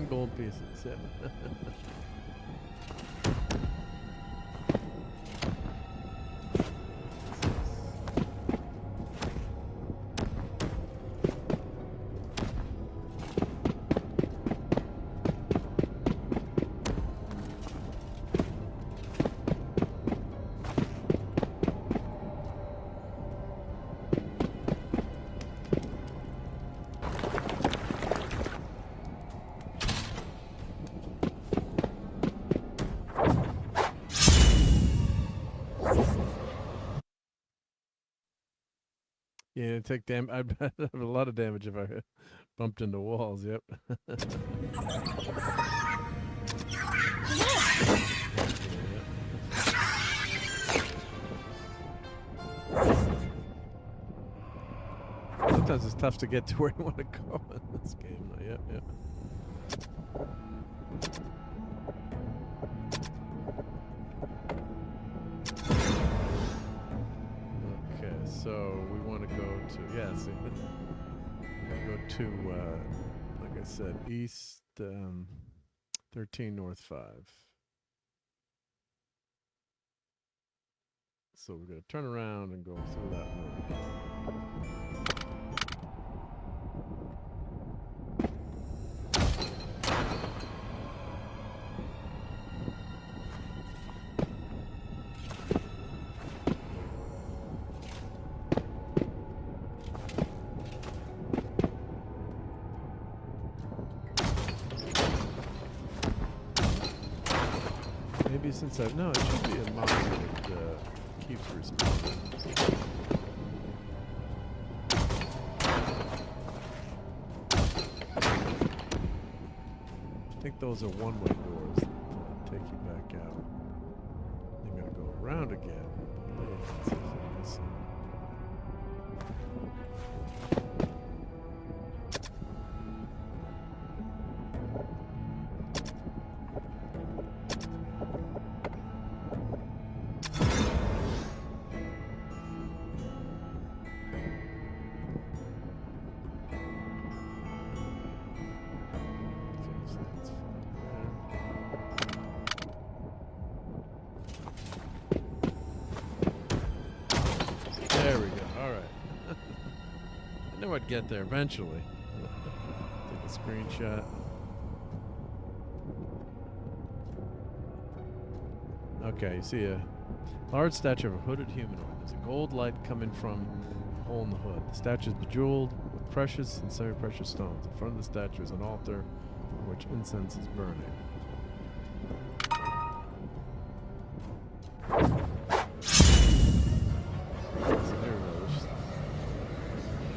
Gold pieces, yeah. Yeah, take damage. I'd have a lot of damage if I bumped into walls. Yep. Sometimes it's tough to get to where you want to go in this game. Yep, yep. So we want to go to, yeah, see, go to, like I said, East 13 North 5. So we're going to turn around and go through that room. Maybe since no, it should be a monster that keeps responding. I think those are one-way doors that take you back out. You're gonna go around again. Let's see if points. There we go. All right. I knew I'd get there eventually. Take a screenshot. Okay, you see a large statue of a hooded humanoid. There's a gold light coming from a hole in the hood. The statue is bejeweled with precious and semi-precious stones. In front of the statue is an altar on which incense is burning.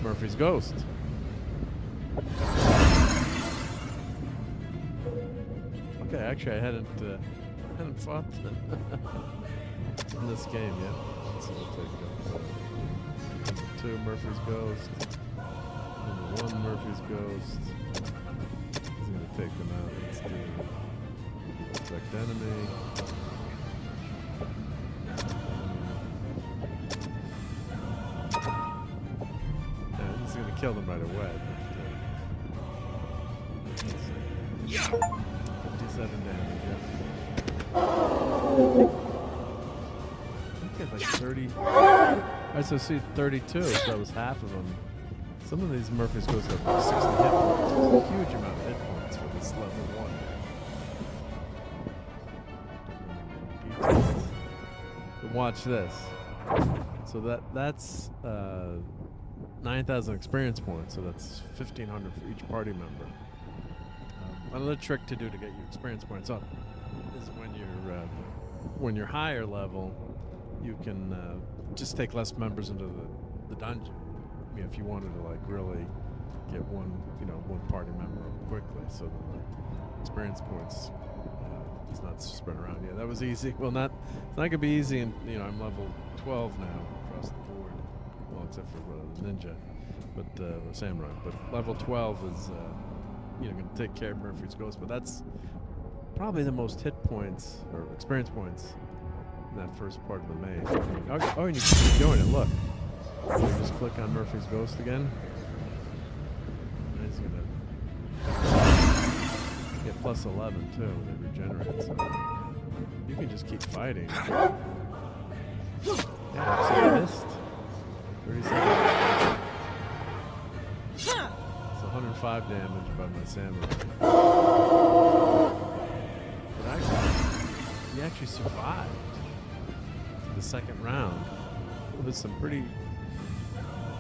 Murphy's Ghost. Okay, actually, I hadn't fought in this game yet. Let's see, we'll take two Murphy's Ghost. Number one Murphy's Ghost. He's gonna take them out. Let's do suspect enemy. He's gonna kill them right away. But, 57 damage, yeah. I think he had like 30. Alright, so see 32, so that was half of them. Some of these Murphy's Ghosts have like 60 hit points. It's a huge amount of hit points for this level 1. But watch this. So that's 9,000 experience points, so that's 1,500 for each party member. Another trick to do to get your experience points up is when you're higher level, you can just take less members into the dungeon. I mean, if you wanted to like really get one party member up quickly, so that the experience points is not spread around. Yeah, that was easy. Well, it's not gonna be easy, and I'm level 12 now across the board. Well, except for the ninja, but or samurai. But level 12 is going to take care of Murphy's Ghost. But that's probably the most hit points or experience points in that first part of the maze. Oh, and you can keep doing it. Look, you just click on Murphy's Ghost again. And he's going to get plus 11 too. It regenerates. So you can just keep fighting. Yeah, so I missed. 37. It's 105 damage by my samurai. But he actually survived the second round. It was some pretty.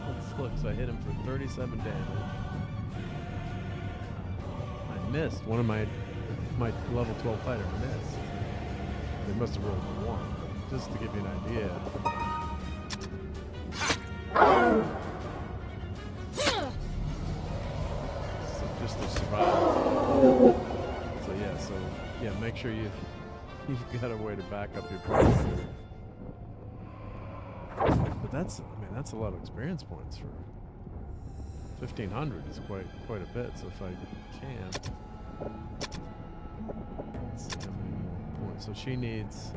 Let's look. So I hit him for 37 damage. I missed. One of my level 12 fighter missed. They must have rolled a 1. Just to give you an idea. So just to survive. So make sure you've got a way to back up your party. But that's a lot of experience points for 1,500 is quite a bit. So if I can, let's see how many more points. So she needs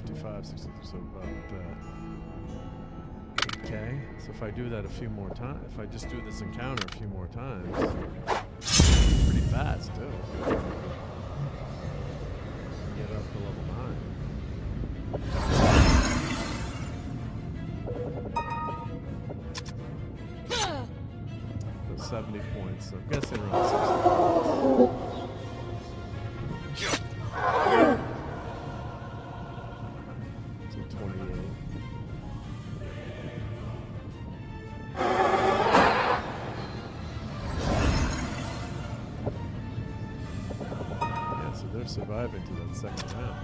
55, 60, so about okay. So if I do that a few more times, if I just do this encounter a few more times, pretty fast too. Get up to level 9. So 70 points. So I'm guessing around 60 points. They're surviving to that second round.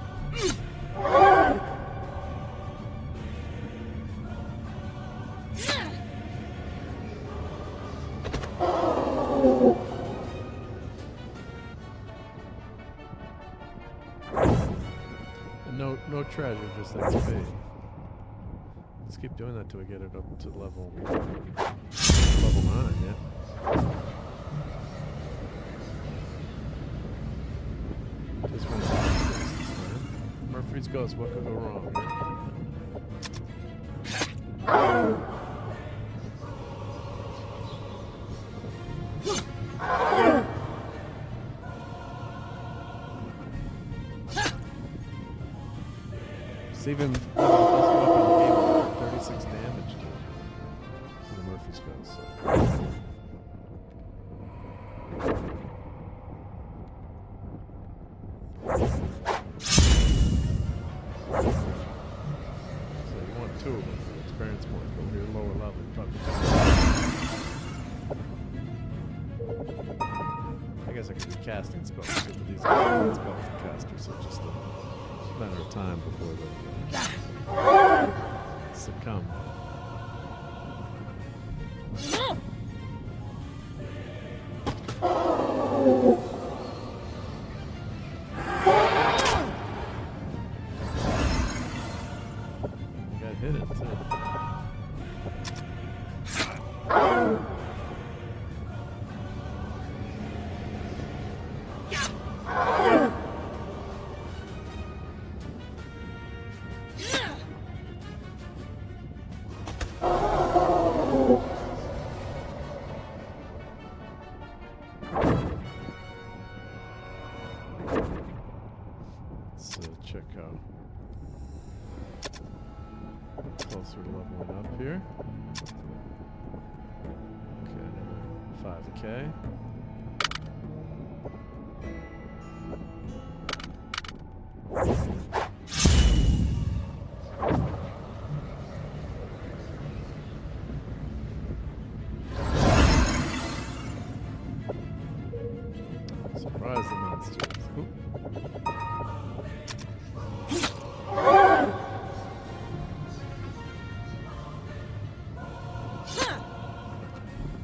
And no treasure, just XP. Let's keep doing that till we get it up to level 9, yeah. Just one this time. Murphy's Ghost, what could go wrong? Yeah? Even the best weapon in the game, 36 damage to it. For the Murphy's Ghost. So you want 2 of them for the experience points, but when you're lower level, you probably just. I guess I could be casting spells too, but these are spell casters, so just a matter of time before they succumb. You got hit it too. Check out closer to leveling up here. Okay, 5K. Surprise the monsters. Oop.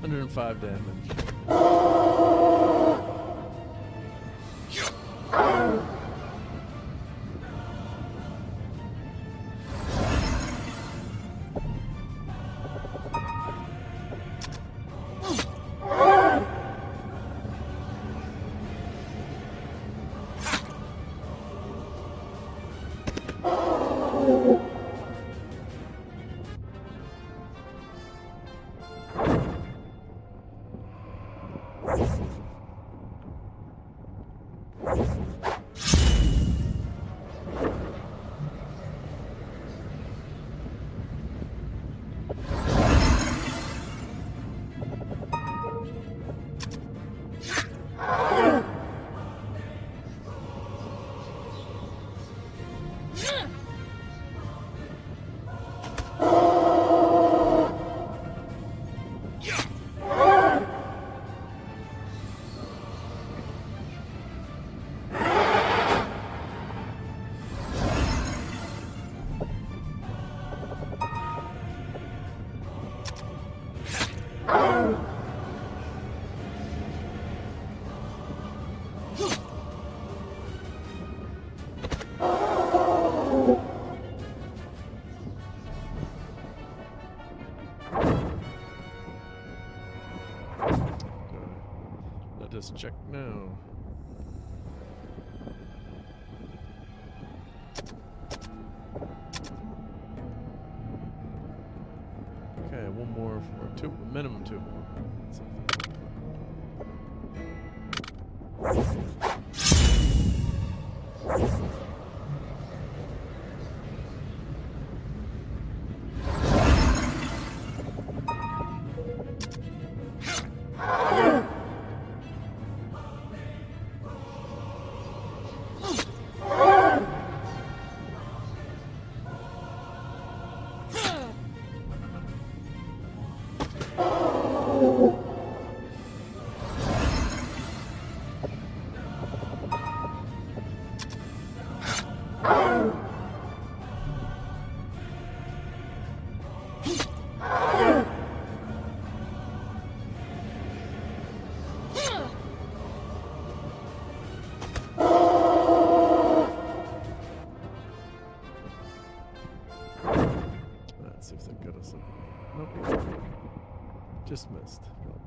$105 damage. Just check now. Okay, one more for 2, minimum 2 more. see if that got us. Nope. Just missed, probably.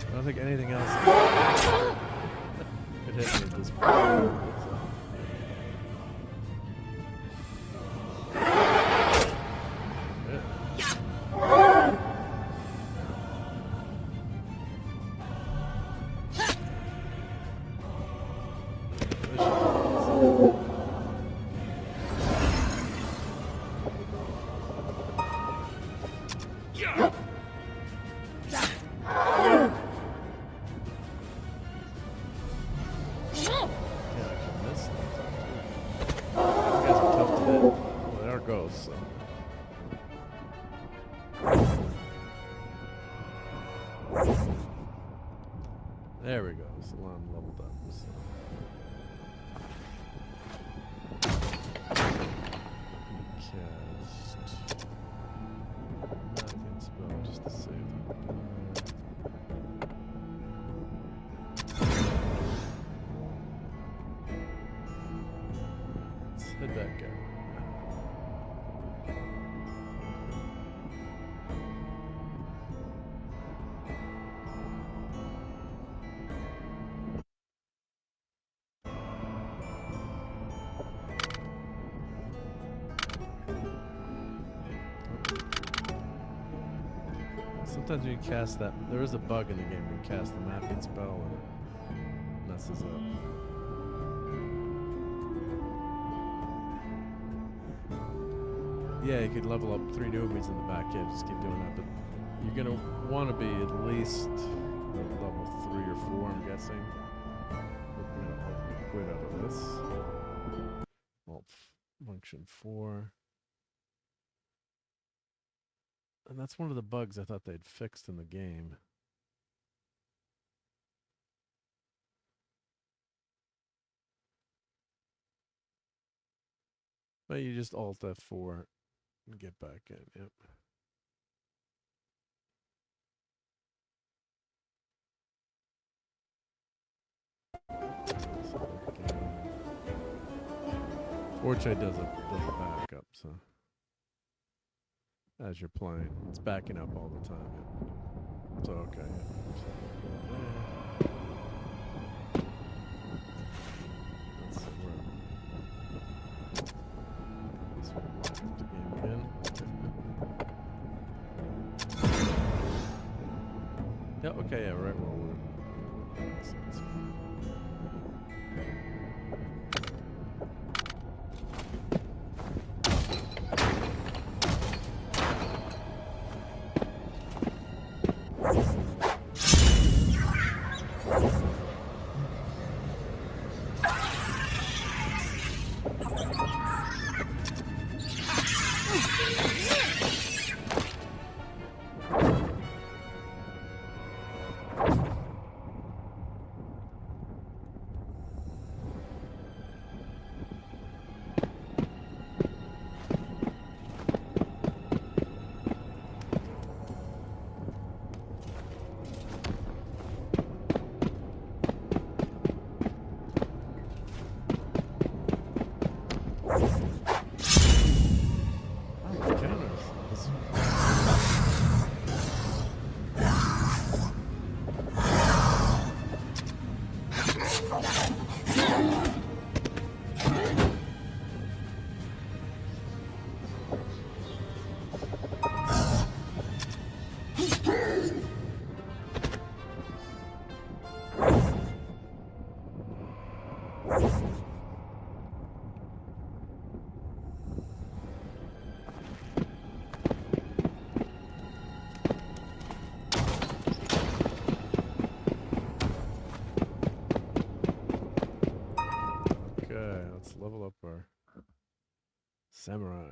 I don't think anything else could hit me at this point. There we go. Salon leveled up. So. Cast. Nothing spell just to save. Let's head back out. Sometimes when you cast that, there is a bug in the game when you cast the mapping spell and it messes up. Yeah, you could level up 3 newbies in the back, yeah, just keep doing that, but you're going to want to be at least level 3 or 4, I'm guessing. We're going to quit out of this. Alt function 4. And that's one of the bugs I thought they'd fixed in the game. But you just Alt F4 and get back in, yep. Fortunately, it does a backup, so. As you're playing, it's backing up all the time. Yeah. So okay. Yeah. Let's see where. This one lock up the game again. Yeah. Okay. Yeah. Right. Well, makes sense. Level up our samurai.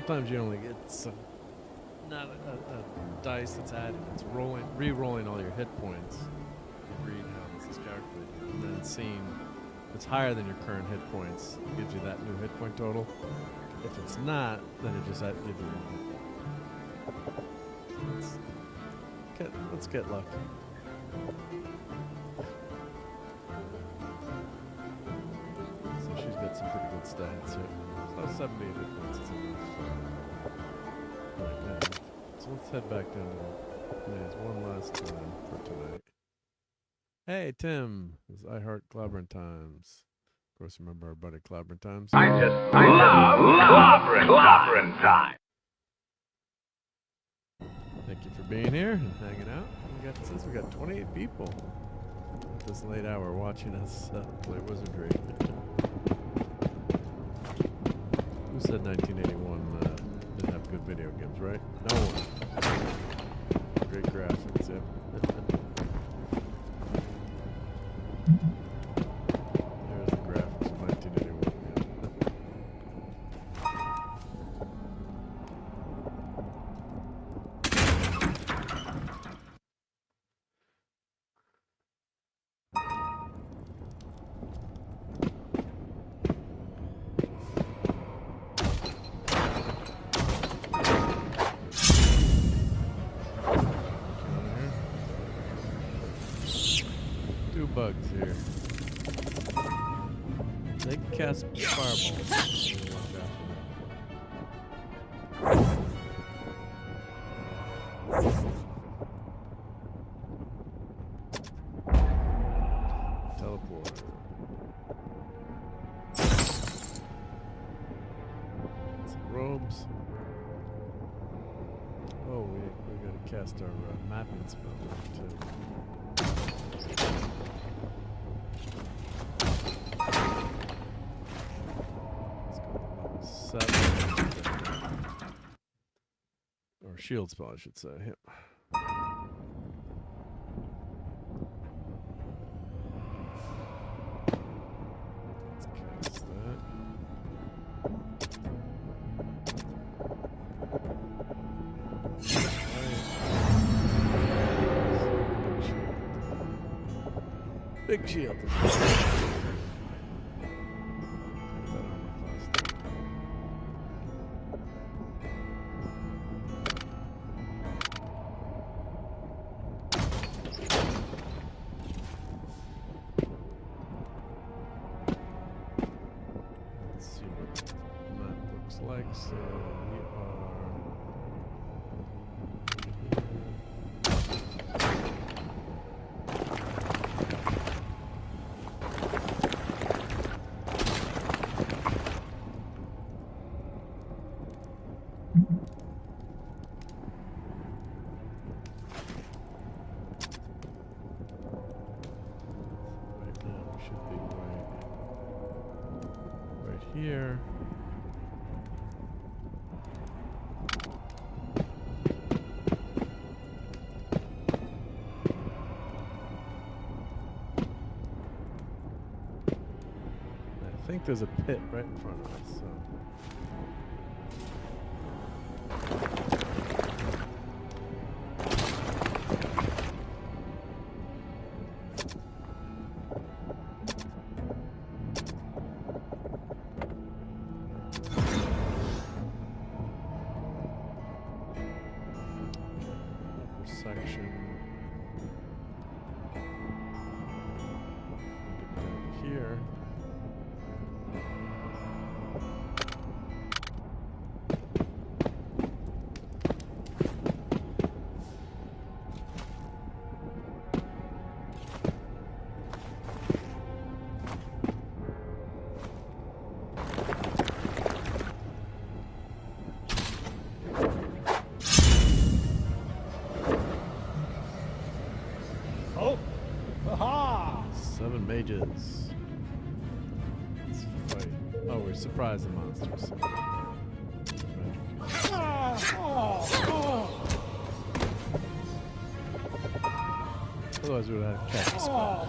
sometimes you only get some, not a dice that's added. It's re-rolling all your hit points. You read how this is calculated, and then seeing if it's higher than your current hit points, it gives you that new hit point total. If it's not, then it just gives you one. Let's get lucky. So she's got some pretty good stats here. So 78 hit points is enough. Right now. So let's head back down to the maze one last time for tonight. Hey Tim, this is I Heart Clobbering Times. Of course, remember our buddy Clobbering Times? I just love clobbering time. Thank you for being here and hanging out. We got 28 people at this late hour watching us play Wizardry. Who said 1981 didn't have good video games, right? No one. Great graphics, yep. There's the graphics of 1981. Bugs here. They can cast fireballs. Teleport. Some robes. Oh, we gotta cast our mapping spell too. Or shield spell, I should say. Yep. Let's cast that. Big shield. So we right now we should be right here. I think there's a pit right in front of us, so. Upper section. Get down here. Oh! Aha! 7 mages. Let's fight. Oh, we're surprising monsters. Otherwise, we would have cast a spell.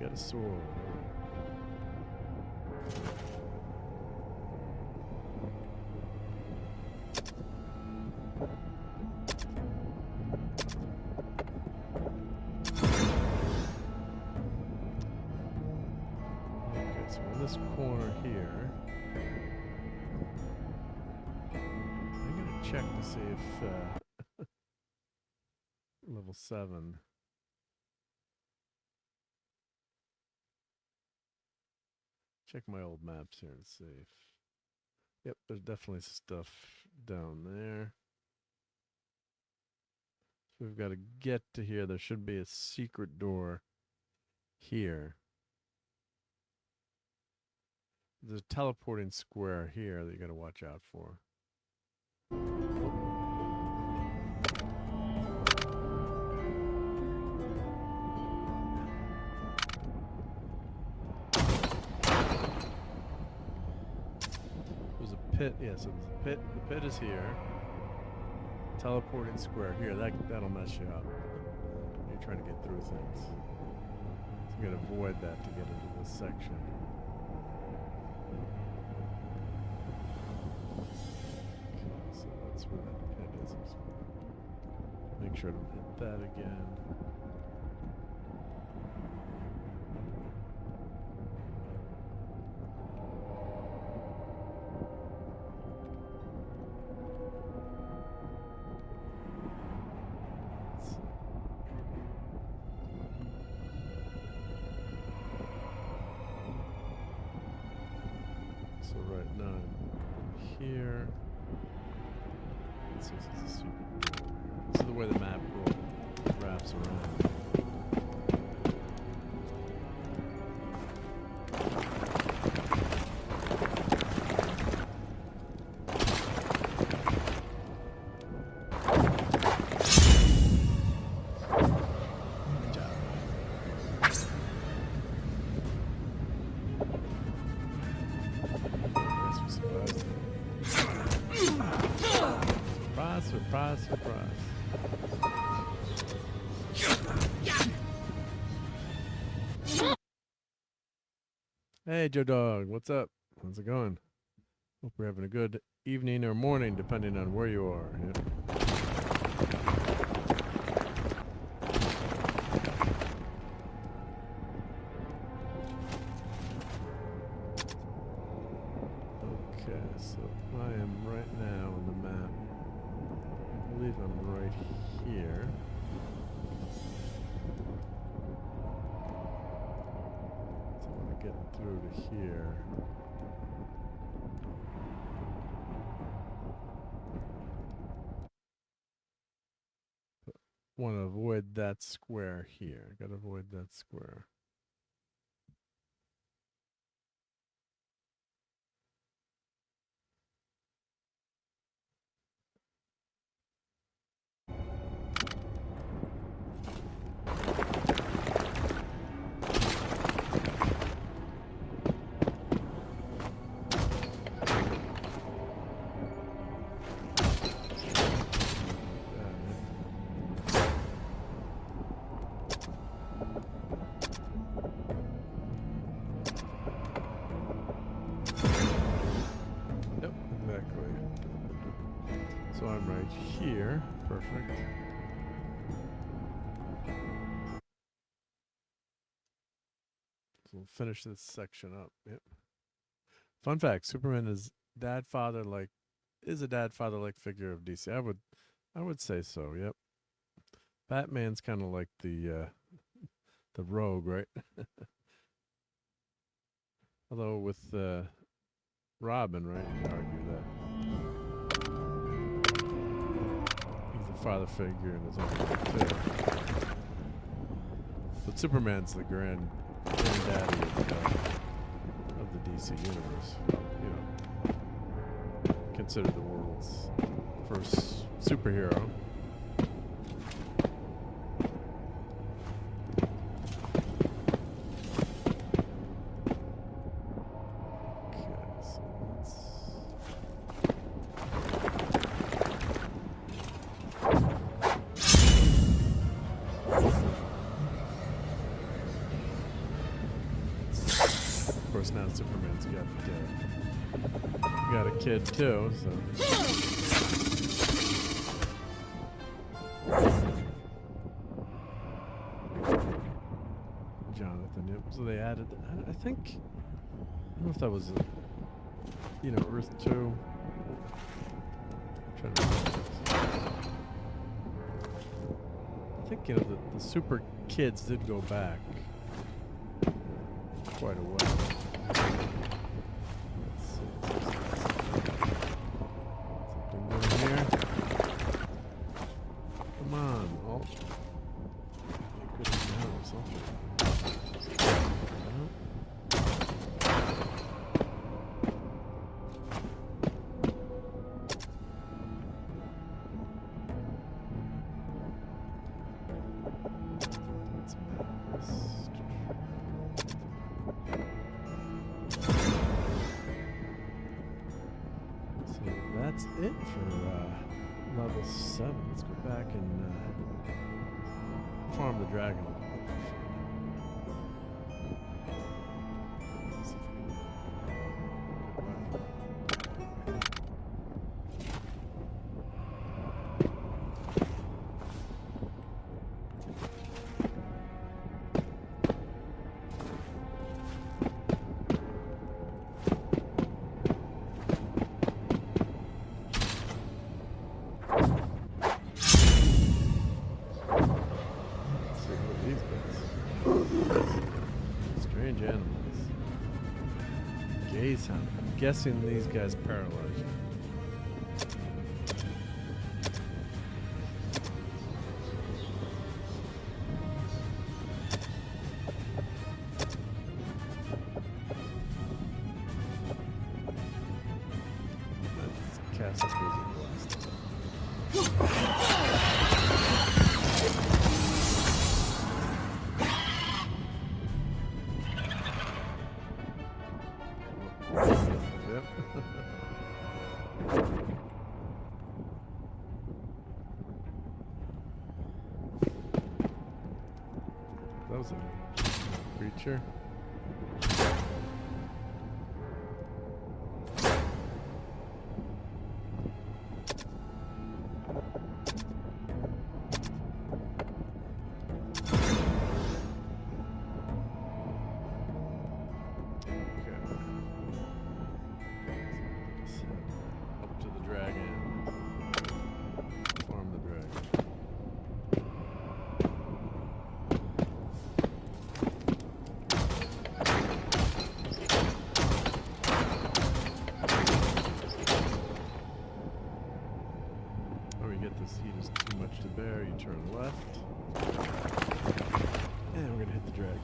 got a sword. Okay, so in this corner here, I'm gonna check to see if level 7. Check my old maps here and see if. Yep, there's definitely stuff down there. So we've got to get to here. There should be a secret door here. There's a teleporting square here that you got to watch out for. There's a pit. Yeah, so there's a pit. The pit is here. Teleporting square here. That'll mess you up. You're trying to get through things. So you got to avoid that to get into this section. So that's where that pit is. Make sure I don't hit that again. So right now I'm here. Let's see if it's a super door here. This is the way the map wraps around. Good job. Surprise, surprise. Hey, Joe Dog, what's up? How's it going? Hope you're having a good evening or morning, depending on where you are. Yep. Okay, so I am right now on the map. I believe I'm right here. So I want to get through to here. Want to avoid that square here. Got to avoid that square. So I'm right here. Perfect. So we'll finish this section up. Yep. Fun fact: Superman is a dad father like figure of DC. I would say so. Yep. Batman's kind of like the rogue, right? Although with Robin, right, you could argue that he's a father figure in his own way too. But Superman's the granddaddy of the DC universe. You know, considered the world's first superhero. course, now Superman's got a kid too, so. Jonathan, yep. So they added, I think, I don't know if that was, Earth 2. I'm trying to remember. I think, the super kids did go back quite a way. Let's see. Something good here. Come on. Oh. They could have done or something. That's it for level 7. Let's go back and farm the dragon a little bit. See if we can get a good weapon. Strange animals. Gaze hound. I'm guessing these guys paralyze you. Let's cast a Wizard Blast. Yep. That was a creature. Up to the dragon. Farm the dragon. Oh, we get this heat is too much to bear. You turn left. And we're gonna hit the dragon.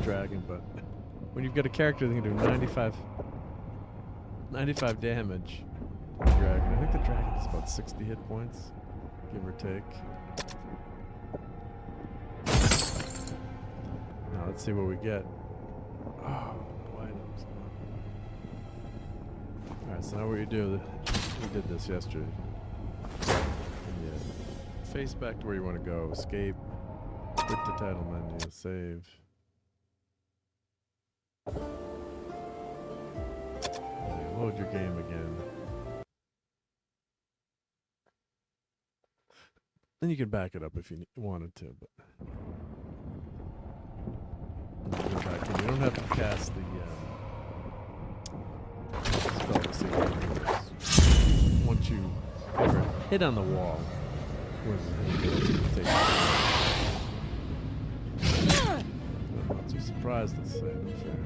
Dragon, but when you've got a character that can do 95 damage to the dragon, I think the dragon is about 60 hit points, give or take. Now let's see what we get. Oh, items. Alright, so now what you do, we did this yesterday. And you face back to where you want to go, escape, click the title menu, save. Load your game again. Then you can back it up if you wanted to, but go back in. You don't have to cast the spell to save it. Once you ever hit on the wall, when you take it. I'm not too surprised to say, no fair.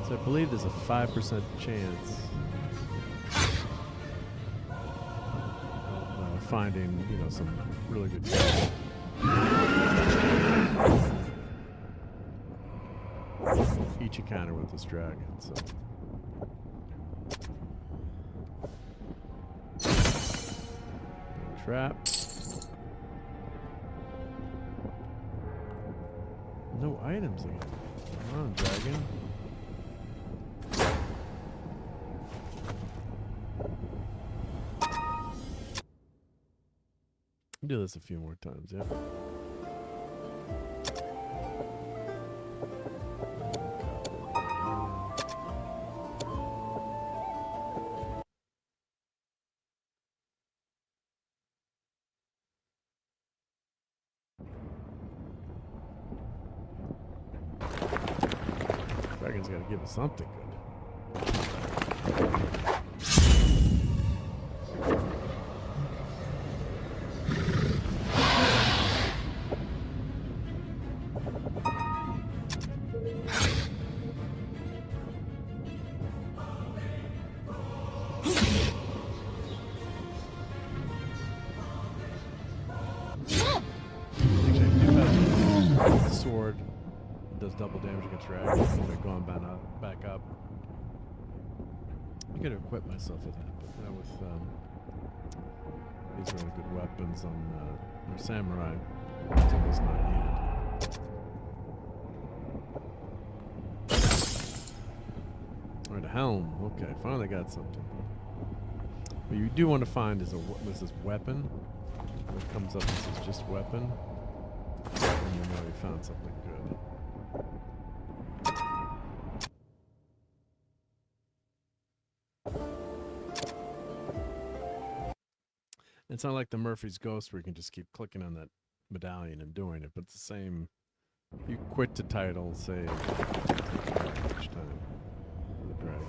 So I believe there's a 5% chance of finding, some really good guys. Each encounter with this dragon, so trap. No items again. Come on, dragon. Do this a few more times, yeah. Dragon's gotta give us something good. Sword does double damage against dragons. So they're going back up. I could equip myself with that, but not with these really good weapons on our samurai. It's almost not needed. Alright, a helm. Okay, finally got something. What you do want to find is this weapon. When it comes up, this is just weapon. And you know you found something good. It's not like the Murphy's Ghost where you can just keep clicking on that medallion and doing it, but it's the same. You quit the title, save each time for the dragon.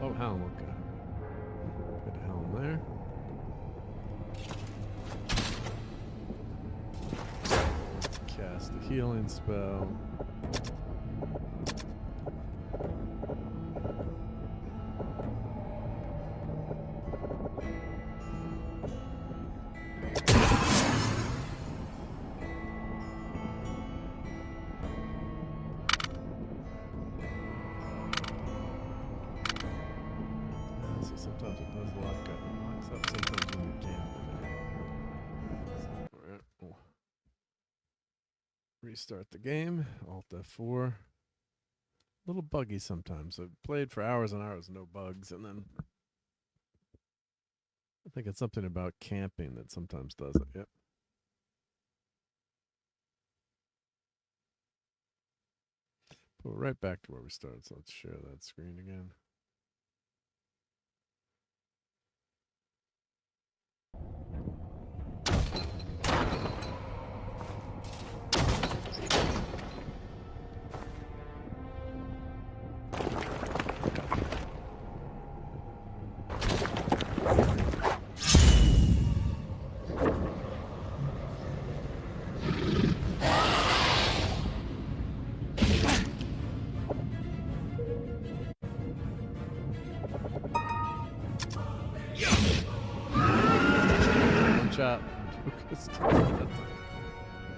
Oh, helm, okay. Get a helm there. Cast the healing spell. Sometimes it does lock up. It locks up sometimes when you can't. Alright, we'll restart the game. Alt F4. A little buggy sometimes. I've played for hours and hours, no bugs, and then I think it's something about camping that sometimes does it. Yep. But we're right back to where we started, so let's share that screen again. Shot.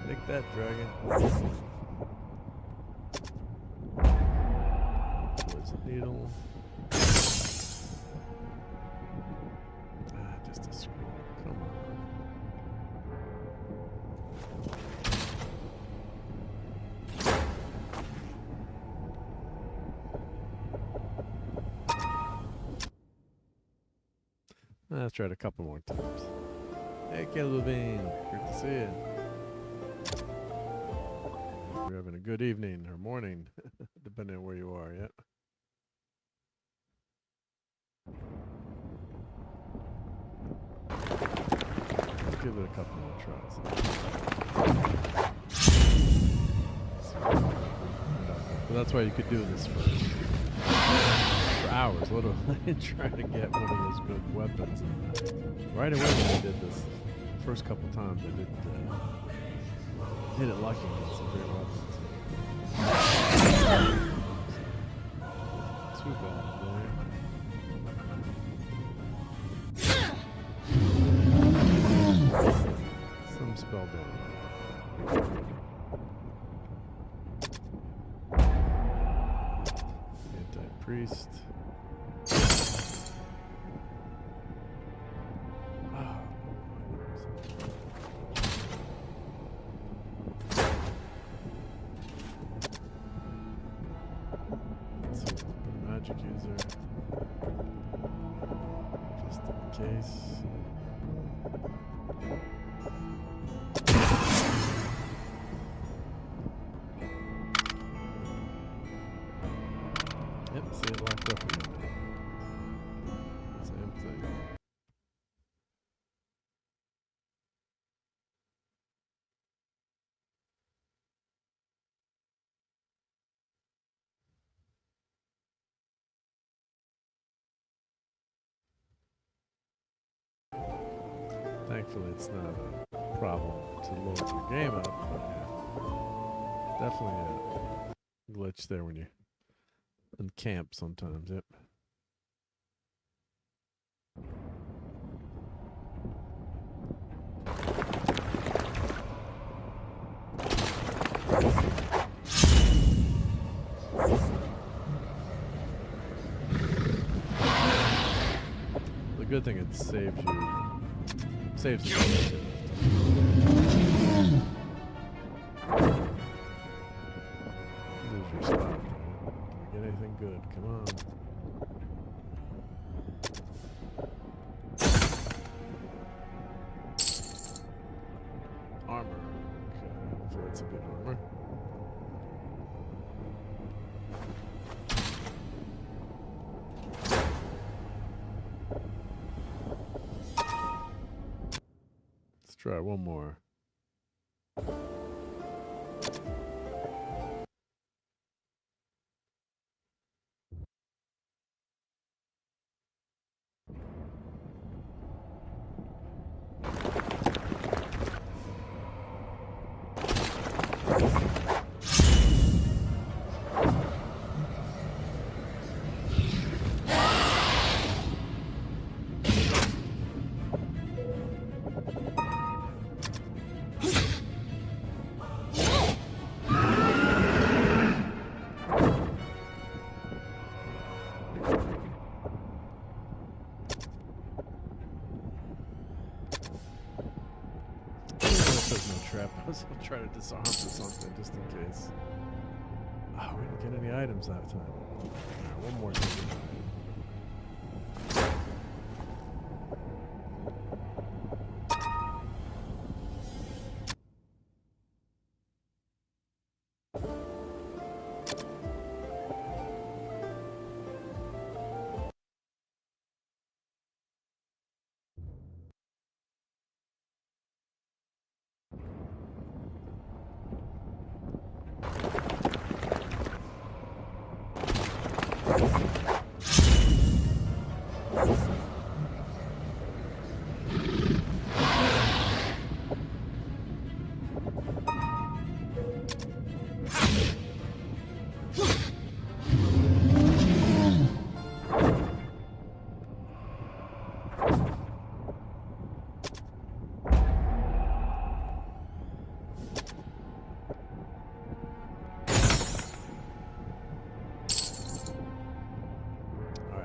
Take that, dragon. Poison needle. Just a scroll. Come on. Let's try it a couple more times. Hey, Kelvin. Good to see you. You're having a good evening or morning, depending on where you are, yeah. give it a couple more tries. But that's why you could do this for hours, literally, trying to get one of those good weapons. And right away when I did this, first couple times I did hit it lucky against some great weapons. Too bad there. Some spell damage. Anti-priest. Magic user, just in case. Yep, see it locked up again. Same thing. Thankfully, it's not a problem to load your game up, but yeah, definitely a glitch there when you encamp sometimes. Yep. The good thing, it saves you. Saves you. Lose your spot. Right? Do we get anything good? Come on. Armor. Okay, hopefully that's a good armor. Try one more. I'll try to disarm for something just in case. Oh, we didn't get any items that time. Alright, one more thing.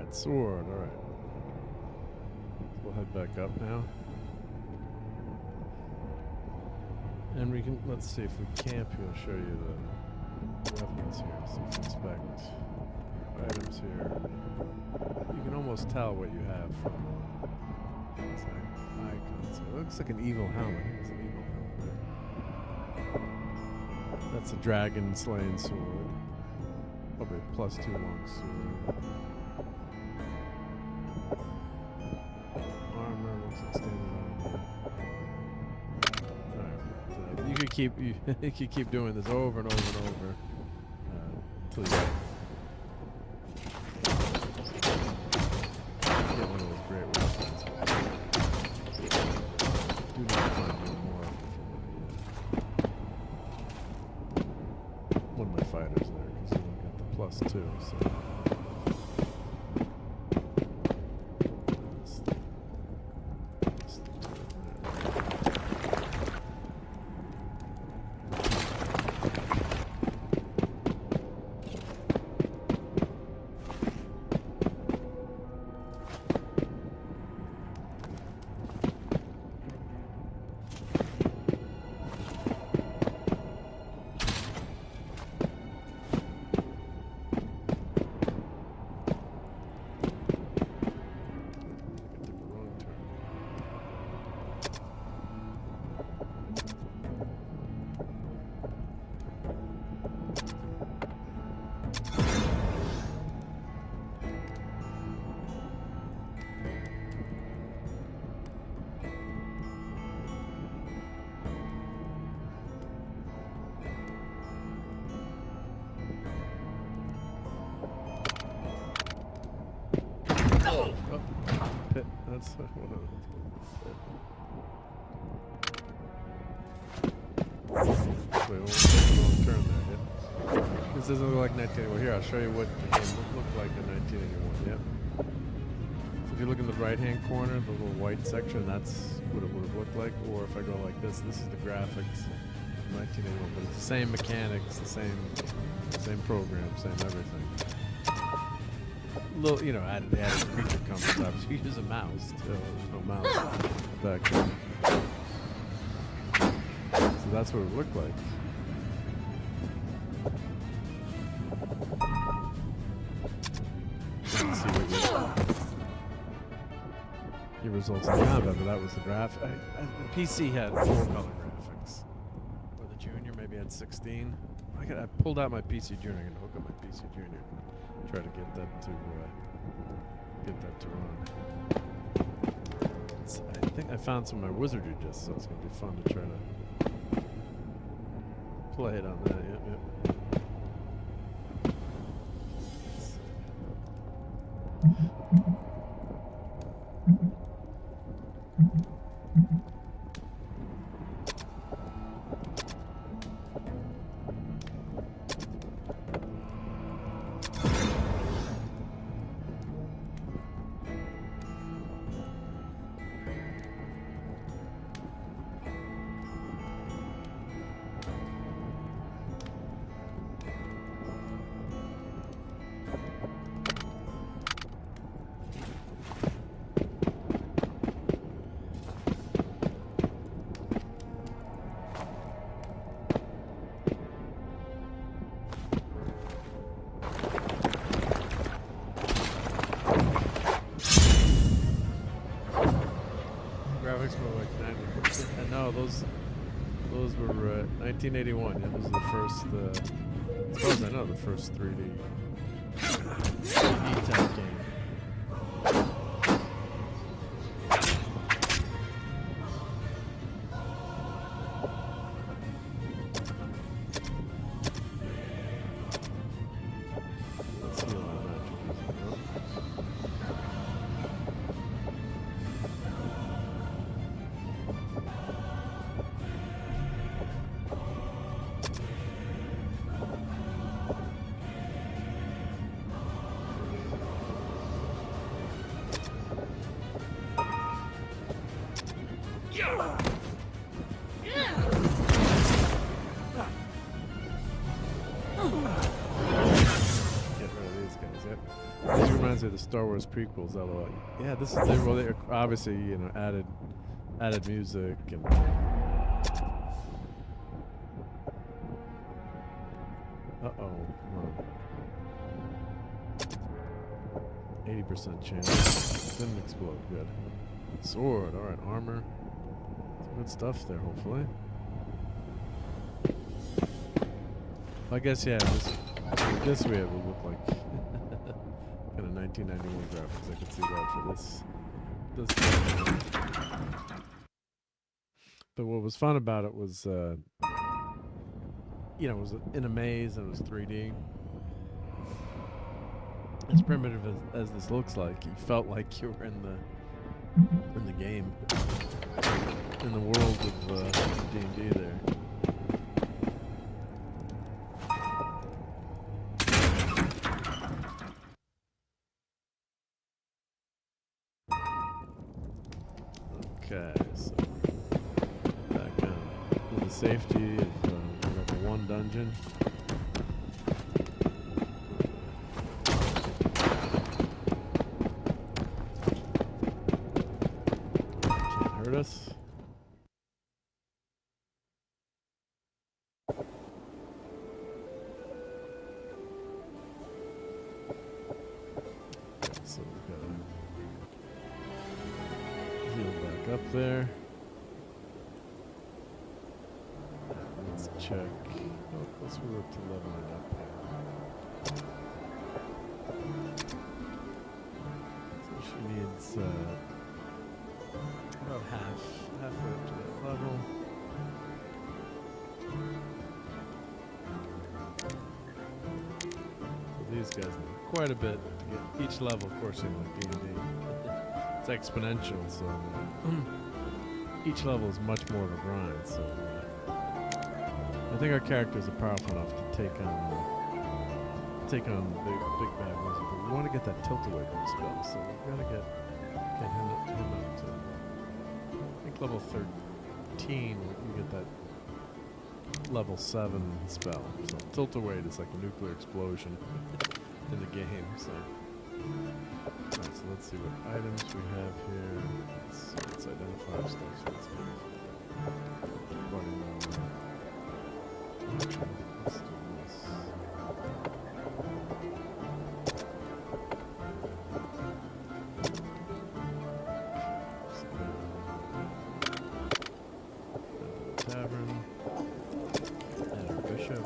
Sword, alright. We'll head back up now. And we can, let's see if we camp here, I'll show you the weapons here. So if you inspect items here, you can almost tell what you have from these icons. It looks like an evil helmet. It's an evil helmet. That's a dragon slaying sword. Probably a +2 long sword. Armor looks like standard armor. could keep you could keep doing this over and over and over until you get one of those great weapons. Do need to find one of my fighters there because you don't get the +2. So. That's one of those. Wait, we'll turn there. Yep. This doesn't look like 1981. Here, I'll show you what the game looked like in 1981. Yep. So if you look in the right-hand corner, the little white section, that's what it would have looked like. Or if I go like this is the graphics from 1981. But it's the same mechanics, the same program, same everything. Little, you know, they added creature coming stuff. So you use a mouse. There's no mouse back then. So that's what it looked like. Let's see what your results in combat, but that was the graph. The PC had full color graphics. Or the Junior maybe had 16. I pulled out my PC Junior. I'm gonna hook up my PC Junior. Try to get that to run. I think I found some of my Wizardry discs, so it's gonna be fun to try to play it on that. Yep. Those were 1981. Yeah, this was the first, as far as I know, the first 3D type game. Let's see what I'm the Star Wars prequels, LOL. Yeah, this is they obviously, you know, added music and 80% chance. Didn't explode. Good. Sword. All right, armor. Some good stuff there. Hopefully. I guess yeah. This way it would look like. Kind of 1991 graphics. I could see that for this. But what was fun about it was you know, it was in a maze and it was 3D. As primitive as this looks like, you felt like you were in the game, in the world of D&D there. Okay, so back on to the safety of level 1 dungeon. Can't hurt us. Okay, so we've got to heal back up there. Let's check. Oh, let's move up to leveling up here. So she needs about halfway up to that level. So these guys need quite a bit to get each level. Of course, you know, like D&D, it's exponential. So each level is much more of a grind. So I think our characters are powerful enough to take on the big bad wizard. But we want to get that tilt-away spell, so we've got to get him up to I think level 13. You get that level 7 spell. So tilt-away is like a nuclear explosion in the game. So, alright, so let's see what items we have here. Let's identify our stuff. So let's get party mode. Let's do this. Tavern. And our bishop.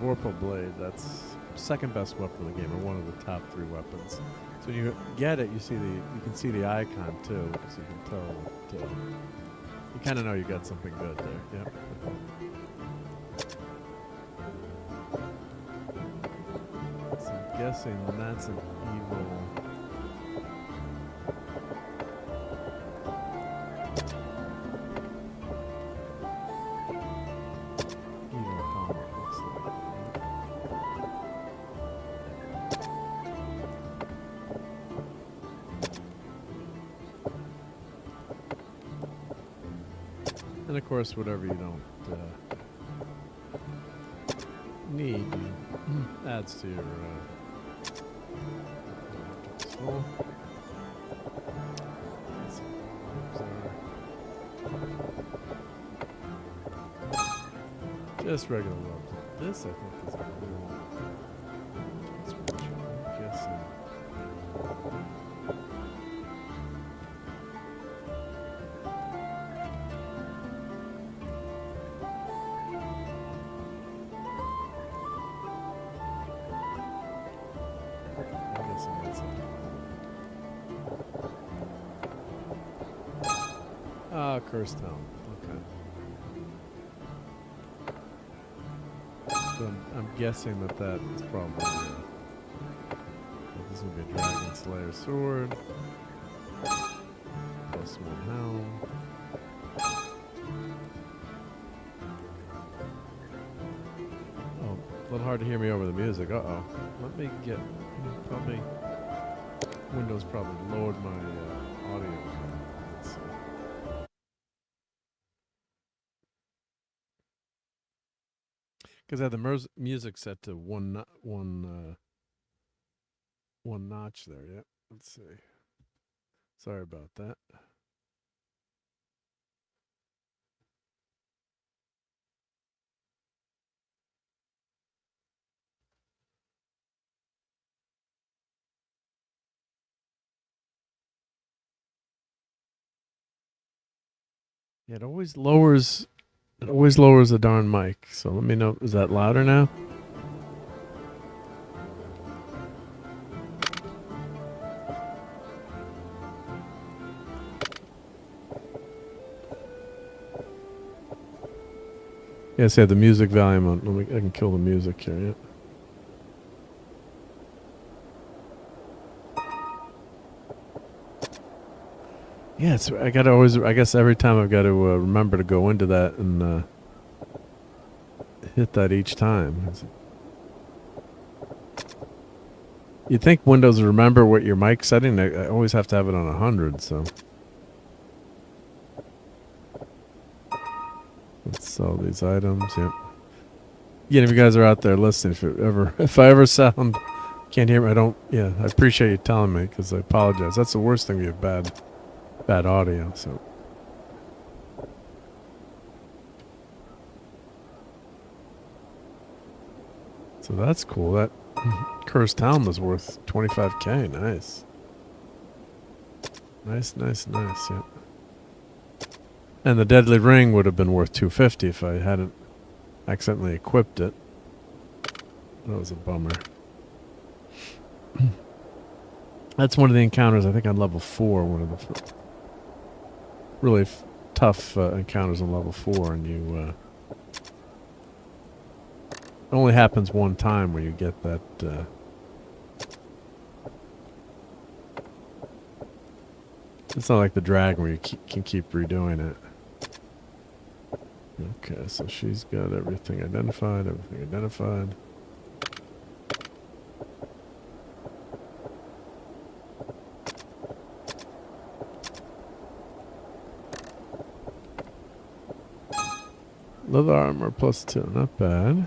Vorpal Blade, that's second best weapon in the game, or one of the top 3 weapons. So when you get it, you can see the icon too, so you can tell that you kind of know you got something good there. Yep. So I'm guessing that's an evil. And of course, whatever you don't need, adds to your soul. Just regular robes. This, I think, is a cool expansion. I'm guessing. Cursed Helm. Okay. So I'm guessing that is probably this would be a Dragon Slayer sword. Plus 1 helm. Oh, a little hard to hear me over the music. Uh-oh. Let me get probably Windows probably lowered my audio. Let's see. Because I had the music set to one notch there. Yep. Let's see. Sorry about that. Yeah, it always lowers. It always lowers the darn mic. So let me know. Is that louder now? Yes, yeah, the music volume on. I can kill the music here. Yeah. Yeah, it's, I gotta always. I guess every time I've got to remember to go into that and hit that each time. You'd think Windows would remember what your mic setting. I always have to have it on 100. So let's sell these items. Yep. Again, if you guys are out there listening, if I ever sound can't hear me, I don't. Yeah, I appreciate you telling me because I apologize. That's the worst thing. We have bad audio. So. So that's cool. That Cursed Town was worth $25K. Nice. Nice. Yeah. And the Deadly Ring would have been worth $250 if I hadn't accidentally equipped it. That was a bummer. That's one of the encounters, I think, on level 4. One of the really tough encounters on level 4, and you. It only happens one time where you get that. It's not like the dragon where you can keep redoing it. Okay, so she's got everything identified. Leather armor +2, not bad.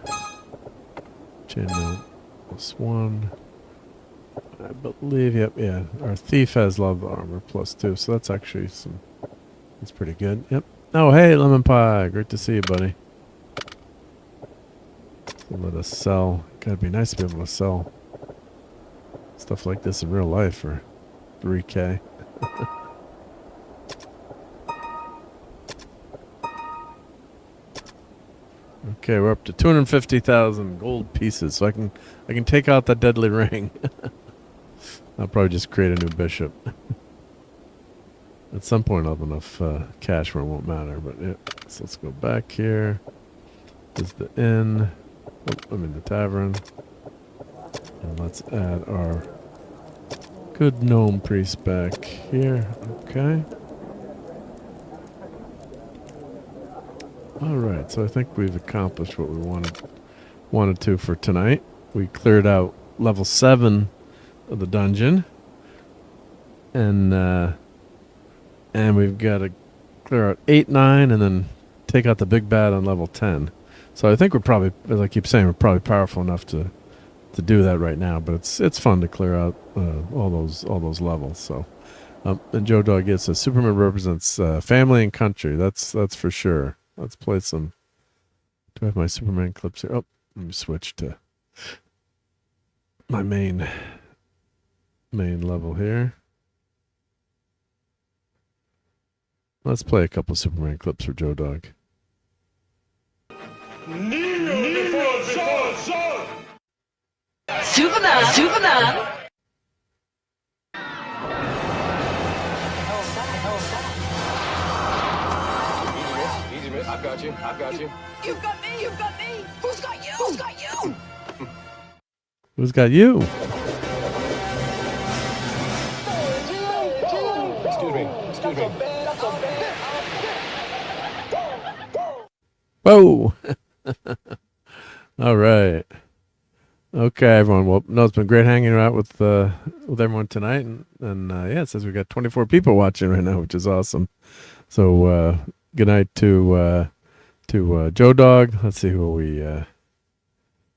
Chainmail +1. I believe, yeah. Our thief has leather armor +2, so that's actually that's pretty good. Yep. Oh, hey, Lemon Pie. Great to see you, buddy. So let us sell. Gotta be nice to be able to sell stuff like this in real life for $3K. Okay, we're up to 250,000 gold pieces, so I can take out that Deadly Ring. I'll probably just create a new bishop. At some point I'll have enough cash where it won't matter, but yeah. So let's go back here. This is the inn. Oh, I'm in the tavern. And let's add our good gnome priest back here. Okay. Alright, so I think we've accomplished what we wanted to for tonight. We cleared out level 7 of the dungeon. And we've got to clear out 8, 9, and then take out the big bad on level 10. So I think we're probably, as I keep saying, we're probably powerful enough to do that right now. But it's fun to clear out all those levels. So, and Joe Dog gets Superman represents family and country. That's for sure. Let's play some. Do I have my Superman clips here? Oh, let me switch to my main level here. Let's play a couple Superman clips for Joe Dog. Superman! Easy, miss. I've got you. You've got me! Who's got you? Who's got you? Excuse me. Whoa! All right. Okay, everyone. Well, no, it's been great hanging out with everyone tonight, and yeah, it says we got 24 people watching right now, which is awesome. So good night to Joe Dog. Let's see who we.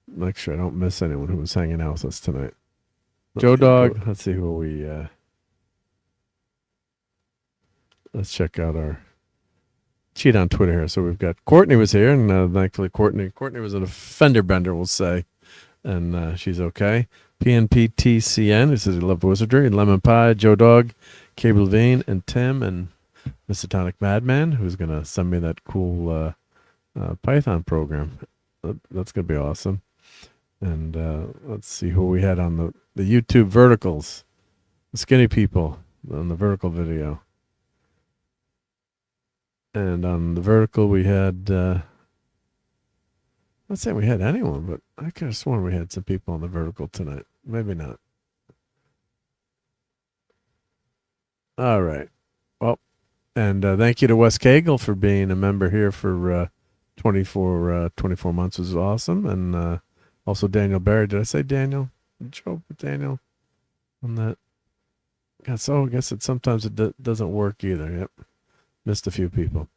Make sure I don't miss anyone who was hanging out with us tonight. Joe Dog. Let's see who we. Let's check out our cheat on Twitter here. So we've got Courtney was here, and thankfully Courtney was an offender bender, we'll say, and she's okay. PNPTCN, who says he loved Wizardry, and Lemon Pie, Joe Dog, Cable Levine, and Tim, and Misatonic Madman, who's going to send me that cool Python program. That's going to be awesome. And let's see who we had on the YouTube verticals. The skinny people on the vertical video. And on the vertical we had, not saying we had anyone, but I could have sworn we had some people on the vertical tonight. Maybe not. All right. Well, and thank you to Wes Cagle for being a member here for 24 months. It was awesome. And also Daniel Barry. Did I say Daniel? Did you hope with Daniel on that? God, so I guess sometimes it doesn't work either. Yep. Missed a few people.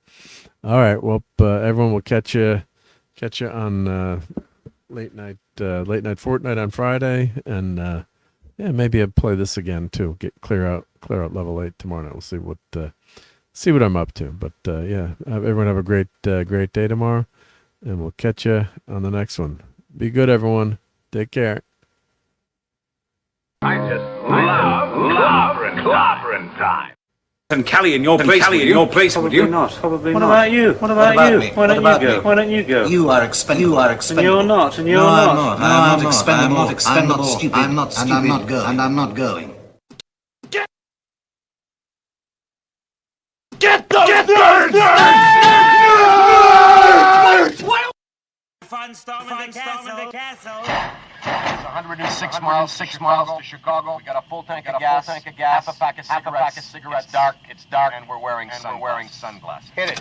All right. Well, everyone will catch you on late night Fortnite on Friday, and yeah, maybe I'll play this again too. Clear out level 8 tomorrow night. We'll see what I'm up to. But yeah, everyone have a great day tomorrow, and we'll catch you on the next one. Be good, everyone. Take care. I just love clobbering time. And Callie in your place, would you? Not. Probably What not. about you? What about What you? about me? Why don't What you about go? me? Why don't you go? You are expendable. And you're not. And you're No, I'm not. not. I'm not expendable. I'm not expendable. I'm not stupid. I'm not stupid. And I'm not going. And I'm not going. Fun storming the castle. It's 106 miles to Chicago. We got a full tank of gas, half a pack of cigarettes. It's dark, and we're wearing sunglasses. Hit it.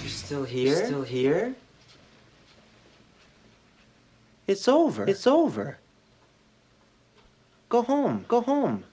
Still here? Still here? It's over. It's over. Go home. Go home.